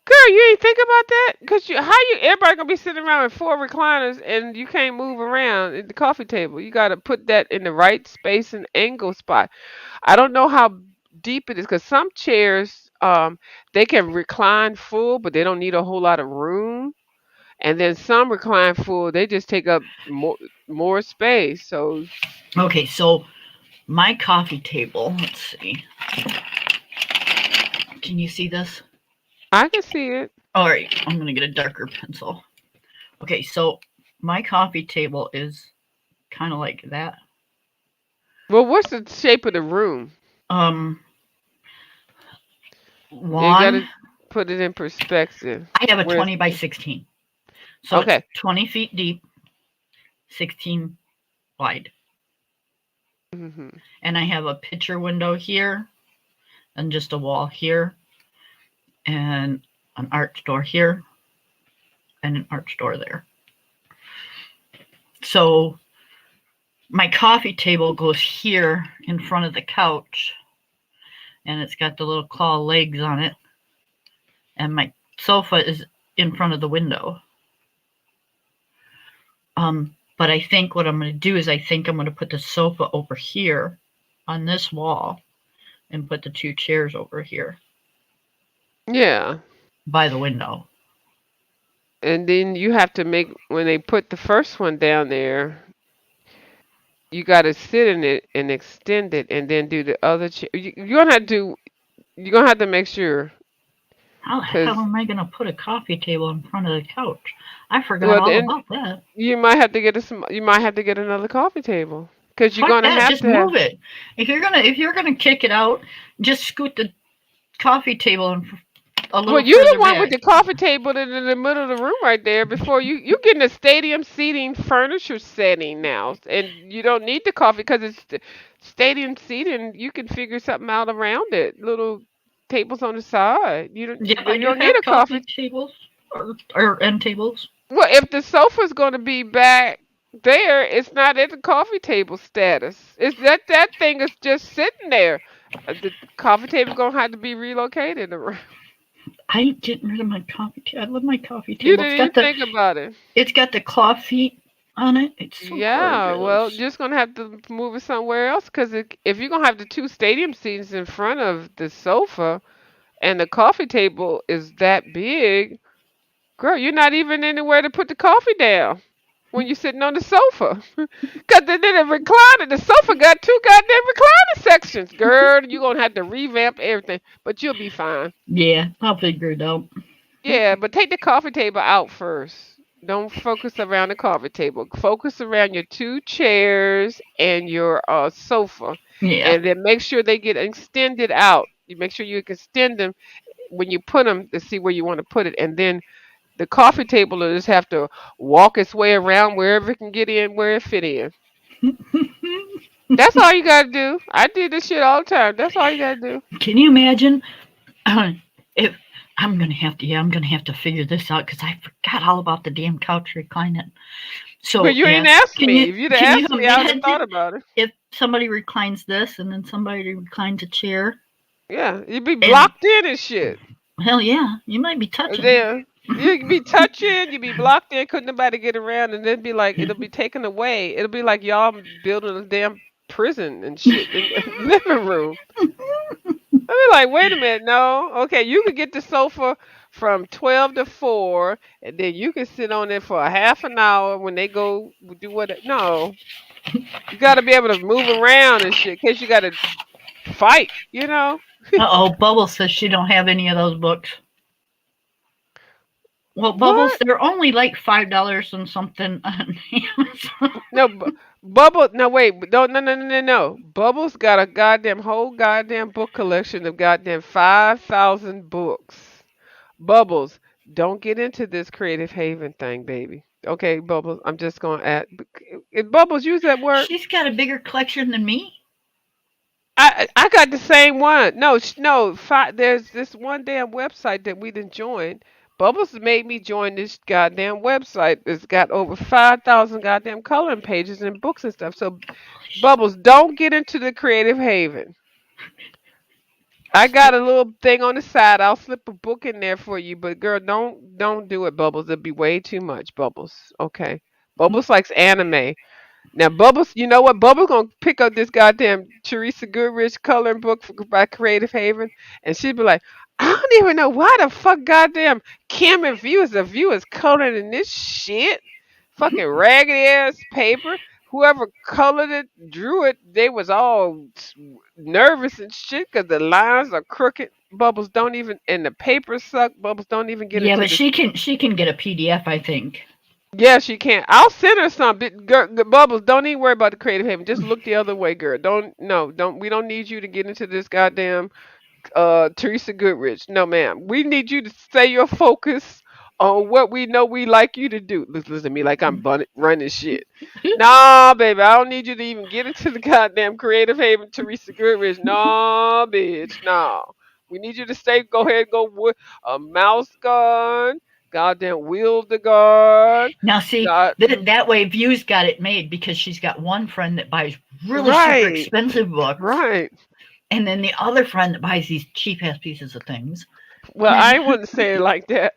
Girl, you ain't think about that? Cause everybody gonna be sitting around with four recliners and you can't move around at the coffee table. You gotta put that in the right space and angle spot. I don't know how deep it is, cause some chairs, they can recline full, but they don't need a whole lot of room. And then some recline full, they just take up more space. So Okay, so my coffee table, let's see. Can you see this? I can see it. All right, I'm going to get a darker pencil. Okay, so my coffee table is kind of like that. Well, what's the shape of the room? Um, You one, gotta put it in perspective. I have a Where's 20 by 16. So it's okay. 20 feet deep, 16 wide. Hmm. And I have a picture window here and just a wall here and an arch door here and an arch door there. So my coffee table goes here in front of the couch, and it's got the little claw legs on it, and my sofa is in front of the window. But I think what I'm going to do is I'm going to put the sofa over here on this wall and put the two chairs over here Yeah. by the window. And then you have to make, when they put the first one down there, you got to sit in it and extend it and then do the other chair. You're going to have to make sure, How the hell because, am I going to put a coffee table in front of the couch? I forgot well, all then about that. you might have to get another coffee table. because you're Fuck gonna that. have Just to have. move it. If you're gonna kick it out, just scoot the coffee table a Well, little you're the further one with back. the coffee table in the middle of the room right there. Before you getting a stadium seating furniture setting now, and you don't need the coffee because it's stadium seating. You can figure something out around it. Little tables on the side. Yep, I You do don't need have a coffee. coffee tables or end tables. Well, if the sofa's going to be back there, it's not at the coffee table status. It's that thing is just sitting there. The coffee table gonna have to be relocated around. I ain't getting rid of my coffee table. I love my coffee You table. didn't even think about it. It's got the claw feet on it. It's so Yeah, well, gorgeous. just gonna have to move it somewhere else because if you're gonna have the two stadium seats in front of the sofa and the coffee table is that big, girl, you're not even anywhere to put the coffee down when you're sitting on the sofa. Cause then the recliner, the sofa got two goddamn recliner sections, girl. You're gonna have to revamp everything, but you'll be fine. Yeah, I'll figure it out. Yeah, but take the coffee table out first. Don't focus around the coffee table. Focus around your two chairs and your sofa, Yeah. and then make sure they get extended out. You make sure you extend them when you put them to see where you want to put it, and then the coffee table will just have to walk its way around wherever it can get in, where it fit in. That's all you gotta do. I did this shit all the time. That's all you gotta do. Can you imagine if I'm gonna have to figure this out because I forgot all about the damn couch reclining. So But you ain't yeah, asked can me. you If you'd have can you asked me, I would have thought imagine about it. if somebody reclines this and then somebody reclines a chair? Yeah, you'd be And blocked in and shit. hell yeah, you might be touching. There, you'd be touching, you'd be blocked in, couldn't nobody get around, and then be like, it'll be taken away. It'll be like y'all building a damn prison and shit in the living room. I'd be like, wait a minute, no, okay, you could get the sofa from 12 to 4, and then you can sit on it for a half an hour when they go do what. No, you got to be able to move around and shit, in case you got to fight, you know. Uh-oh, Bubbles says she don't have any of those books. Well, Bubbles, What? they're only like $5 and something on Amazon. No, Bubble. No, wait. No, no, no, no, no, no. Bubbles got a goddamn whole goddamn book collection of goddamn 5,000 books. Bubbles, don't get into this Creative Haven thing, baby. Okay, Bubbles. I'm just gonna add. Bubbles, use that word. She's got a bigger collection than me. I got the same one. No, no. There's this one damn website that we didn't join. Bubbles made me join this goddamn website. It's got over 5,000 goddamn coloring pages and books and stuff. So, Bubbles, don't get into the Creative Haven. I got a little thing on the side. I'll slip a book in there for you, but girl, don't do it, Bubbles. It'd be way too much, Bubbles. Okay. Bubbles likes anime. Now, Bubbles, you know what? Bubbles gonna pick up this goddamn Teresa Goodrich coloring book by Creative Haven, and she'd be like, "I don't even know why the fuck goddamn Kim and View is coloring in this shit. Fucking raggedy ass paper. Whoever colored it, drew it, they was all nervous and shit because the lines are crooked. Bubbles don't even, and the paper suck. Bubbles don't even get Yeah, into but this. she can get a PDF, I think. Yeah, she can. I'll send her some. Girl, Bubbles, don't even worry about the Creative Haven. Just look the other way, girl. Don't no, don't. We don't need you to get into this goddamn Teresa Goodrich. No, ma'am. We need you to stay your focus on what we know we like you to do. Listen to me like I'm running shit. Nah, baby, I don't need you to even get into the goddamn Creative Haven, Teresa Goodrich. No, bitch, no. We need you to stay. Go ahead, go with a mouse guard. Goddamn wheel the guard. Now, see, God, that way View's got it made because she's got one friend that buys really super right, expensive books, right. and then the other friend that buys these cheap ass pieces of things. Well, I wouldn't say it like that.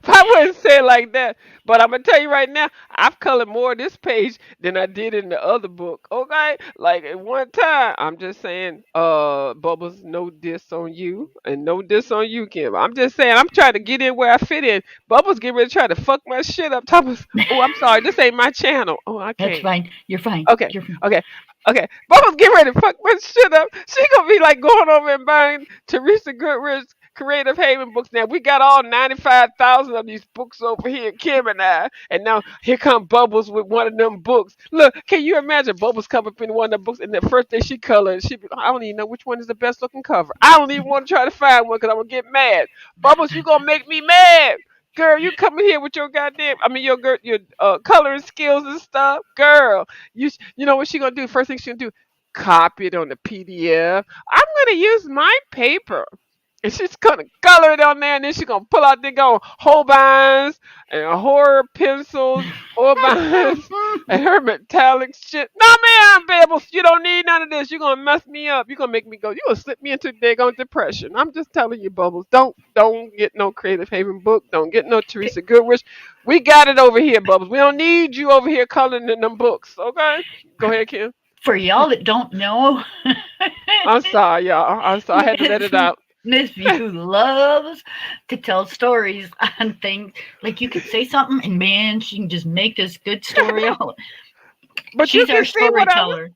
I wouldn't say it like that. But I'm gonna tell you right now, I've colored more of this page than I did in the other book. Okay? Like at one time, I'm just saying, Bubbles, no diss on you. And no diss on you, Kim. I'm just saying I'm trying to get in where I fit in. Bubbles getting ready to try to fuck my shit up. Oh, I'm sorry, this ain't my channel. Oh, I That's can't. fine. You're fine. Okay, You're fine. okay, okay. Bubbles get ready to fuck my shit up. She gonna be like going over and buying Teresa Goodrich Creative Haven books. Now we got all 95,000 of these books over here, Kim and I. And now here come Bubbles with one of them books. Look, can you imagine Bubbles come up in one of the books and the first day she colored, she be, I don't even know which one is the best looking cover. I don't even want to try to find one because I'm gonna get mad. Bubbles, you gonna make me mad. Girl, you coming here with your goddamn, I mean your coloring skills and stuff, girl. You know what she gonna do? First thing she gonna do, copy it on the PDF. I'm gonna use my paper. And she's gonna color it on there, and then she's gonna pull out the go Holbeins and horror pencils, Holbeins, and her metallic shit. No, man, Babbles, you don't need none of this. You're gonna mess me up. You're gonna make me go. You're gonna slip me into daggone depression. I'm just telling you, Bubbles. Don't get no Creative Haven book. Don't get no Teresa Goodrich. We got it over here, Bubbles. We don't need you over here coloring in them books. Okay? Go ahead, Kim. For y'all that don't know, I'm sorry, y'all. I'm sorry. I had to let it out. Miss View loves to tell stories on things. Like you could say something, and man, she can just make this good story out. But you She's our can see what I was. storyteller.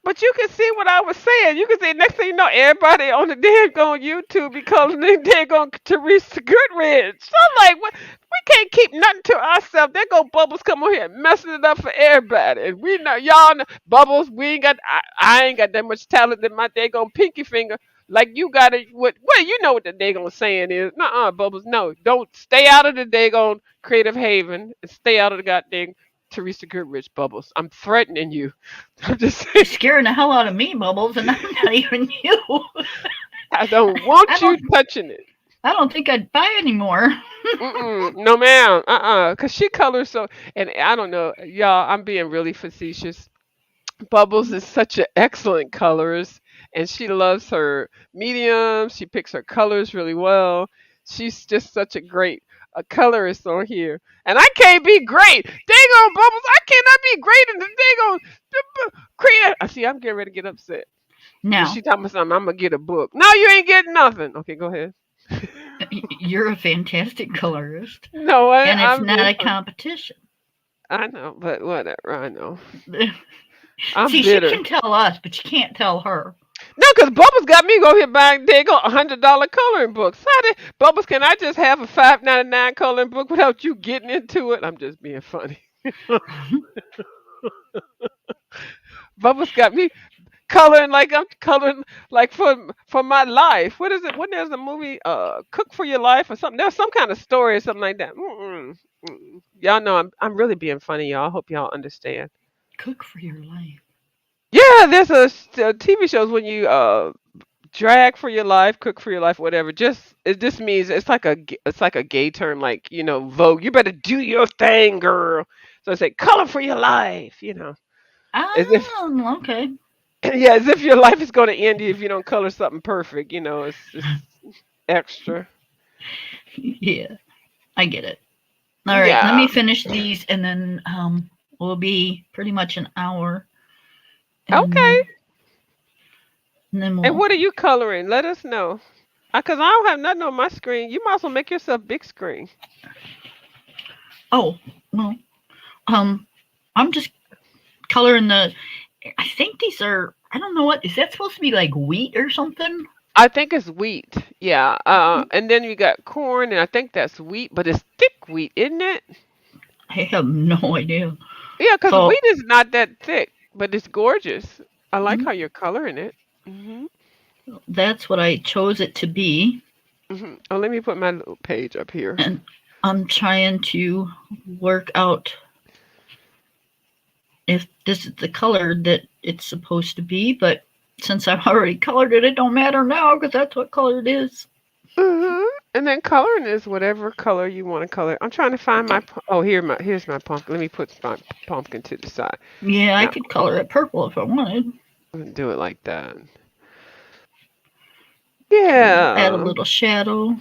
But you can see what I was saying. You can see next thing you know, everybody on the daggone YouTube be calling them daggone Teresa Goodrich. So I'm like, what? We can't keep nothing to ourselves. There go Bubbles come on here and messing it up for everybody. And we know y'all know Bubbles. We ain't got. I ain't got that much talent in my daggone pinky finger. Like you got it. What? Well, you know what the daggone saying is. Nuh-uh, Bubbles. No, don't stay out of the daggone Creative Haven and stay out of the goddamn Teresa Goodrich, Bubbles. I'm threatening you. I'm just You're saying. scaring the hell out of me, Bubbles, and I'm not even you. I don't want I you don't. touching it. I don't think I'd buy anymore. Mm-mm. No, ma'am. Cause she colors so, and I don't know, y'all. I'm being really facetious. Bubbles is such an excellent colorist, and she loves her mediums. She picks her colors really well. She's just such a great colorist on here, and I can't be great. Dang on, Bubbles, I cannot be great in the dang on create. I see. I'm getting ready to get upset. And Now, she told me something. I'm gonna get a book. No, you ain't getting nothing. Okay, go ahead. you're a fantastic colorist, No, and it's I'm not being a funny. competition. I know, but whatever. I know. I'm See, she bitter. can tell us, but you can't tell her. No, because Bubbles got me go here buying they go $100 coloring books. How did Bubbles? Can I just have a $5.99 coloring book without you getting into it? I'm just being funny. Bubbles got me coloring like I'm coloring like for my life. What is it? When there's a movie, Cook for Your Life or something. There's some kind of story or something like that. Y'all know I'm really being funny, y'all. I hope y'all understand. Cook for your life. Yeah, there's a TV shows when you drag for your life, cook for your life, whatever. Just it just means it's like a gay term, like Vogue. You better do your thing, girl. So it's like color for your life, as if Okay. yeah, as if your life is going to end if you don't color something perfect. It's just extra. Yeah, I get it. All right, let Yeah. me finish these, and then we'll be pretty much an hour, Okay. and, and then And we'll. what are you coloring? Let us know. Cause I don't have nothing on my screen. You might as well make yourself big screen. Oh, well, um, I'm just coloring the. I think these are. I don't know what is that supposed to be, like wheat or something. I think it's wheat. Yeah. And then you got corn, and I think that's wheat, but it's thick wheat, isn't it? I have no idea. Yeah, because So wheat is not that thick, but it's gorgeous. I like mhm, how you're coloring it. that's what I chose it to be, Oh, let me put my little page up here. and I'm trying to work out if this is the color that it's supposed to be, but since I've already colored it, it don't matter now because that's what color it is. hmm And then coloring is whatever color you want to color. I'm trying to find my. Oh, here's my pumpkin. Let me put my pumpkin to the side. Yeah, I Now could color it purple if I wanted. I'm gonna do it like that. Add a Yeah. little shadow.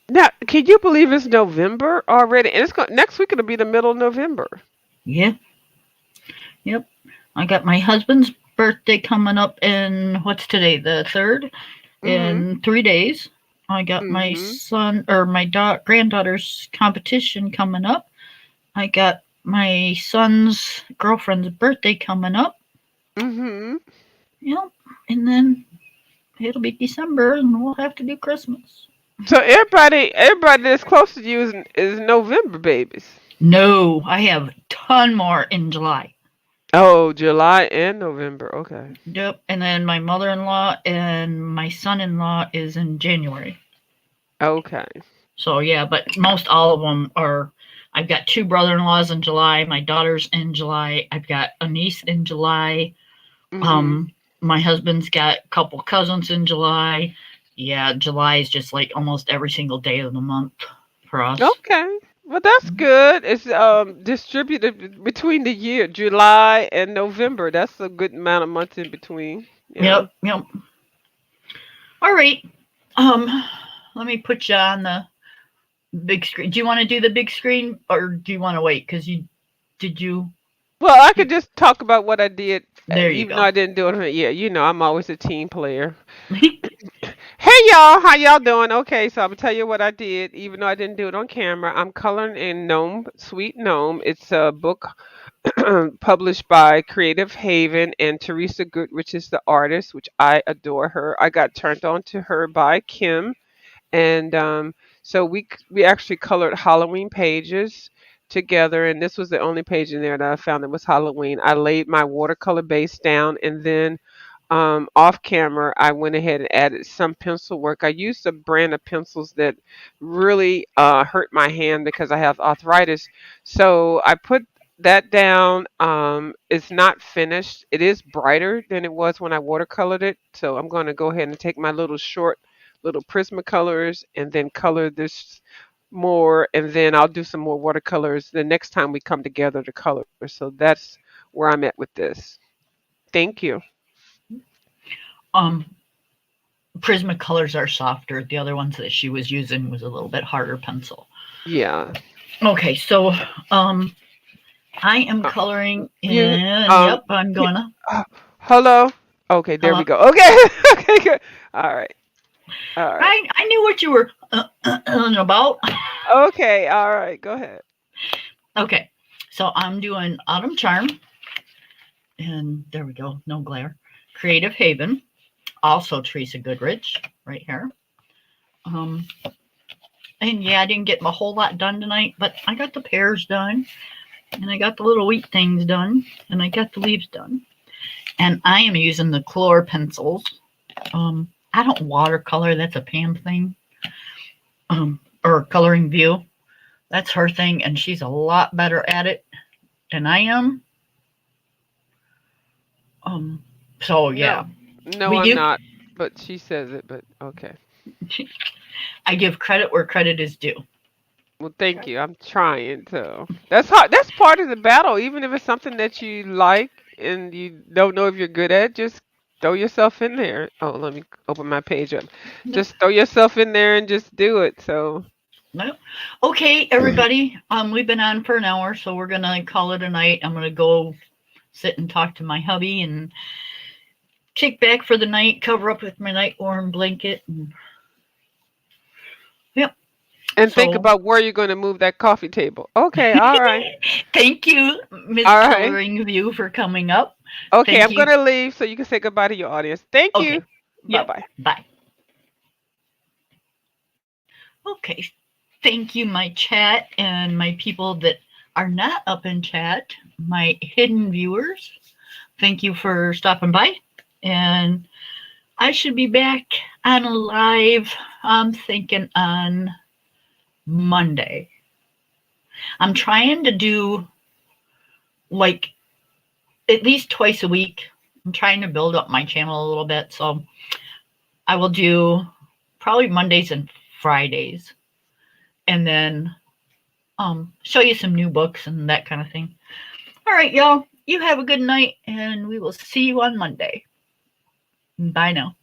Now, can you believe it's November already? And next week it'll be the middle of November. Yeah, yep. I got my husband's birthday coming up in what's today, the 3rd, Mhm. in 3 days. I got my Mhm. son or my granddaughter's competition coming up. I got my son's girlfriend's birthday coming up. Mhm. Yep. And then it'll be December and we'll have to do Christmas. So everybody that's close to you is November babies. No, I have a ton more in July. Oh, July and November. Okay. Yep. And then my mother in law and my son in law is in January. Okay. So yeah, but most all of them are. I've got two brother in laws in July. My daughter's in July. I've got a niece in July. Mhm. Um, my husband's got a couple cousins in July. Yeah, July is just like almost every single day of the month for us. Okay. Well, that's good. It's distributed between the year, July and November. That's a good amount of months in between. Yeah. Yep, yep. All right. Um, let me put you on the big screen. Do you want to do the big screen or do you want to wait? Because you did you. Well, I could just talk about what I did, There you even though go. I didn't do it. Yeah, I'm always a team player. Hey y'all, how y'all doing? Okay, so I'm gonna tell you what I did, even though I didn't do it on camera. I'm coloring in Gnome, Sweet Gnome. It's a book published by Creative Haven, and Teresa Goodrich is the artist, which I adore her. I got turned on to her by Kim, and so we actually colored Halloween pages together, and this was the only page in there that I found that was Halloween. I laid my watercolor base down, and then off camera I went ahead and added some pencil work. I used a brand of pencils that really hurt my hand because I have arthritis, so I put that down. It's not finished. It is brighter than it was when I watercolored it, so I'm going to go ahead and take my little Prismacolors and then color this more, and then I'll do some more watercolors the next time we come together to color. So that's where I'm at with this. Thank you. um, Prismacolors are softer. The other ones that she was using was a little bit harder pencil. Yeah. Okay, so um, I am Uh, coloring you in. Yep, I'm y- gonna. hello. Okay, there we Hello. go. Okay. Okay, good. All right. All right. I knew what you were about. Okay, all right. Go ahead. Okay, so I'm doing Autumn Charm, and there we go. No glare. Creative Haven, also Teresa Goodrich, right here. Um, and yeah, I didn't get a whole lot done tonight, but I got the pears done, and I got the little wheat things done, and I got the leaves done. And I am using the Chlor pencils. I don't watercolor. That's a Pam thing. Or Coloring View. That's her thing, and she's a lot better at it than I am. Um, so yeah, No. No, we I'm do. not, but she says it, but okay. I give credit where credit is due. Well, thank you. I'm trying to. That's hard. That's part of the battle. Even if it's something that you like and you don't know if you're good at, just throw yourself in there. Oh, let me open my page up. No, Just throw yourself in there and just do it. So, no. Okay, everybody. We've been on for an hour, so we're gonna call it a night. I'm gonna go sit and talk to my hubby and kick back for the night, cover up with my night warm blanket, and yep. and think So about where you're going to move that coffee table. Okay, all right. thank you, Miss All right. Coloring View, for coming up. Okay, Thank I'm going you. to leave so you can say goodbye to your audience. Thank you. Okay. Yep. Bye-bye. Bye. Okay. Thank you, my chat and my people that are not up in chat, my hidden viewers. Thank you for stopping by. And I should be back on live, I'm thinking on Monday. I'm trying to do like at least twice a week. I'm trying to build up my channel a little bit. So I will do probably Mondays and Fridays. And then show you some new books and that kind of thing. All right, y'all. You have a good night, and we will see you on Monday. Bye now.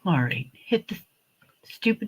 All right. Hit the stupid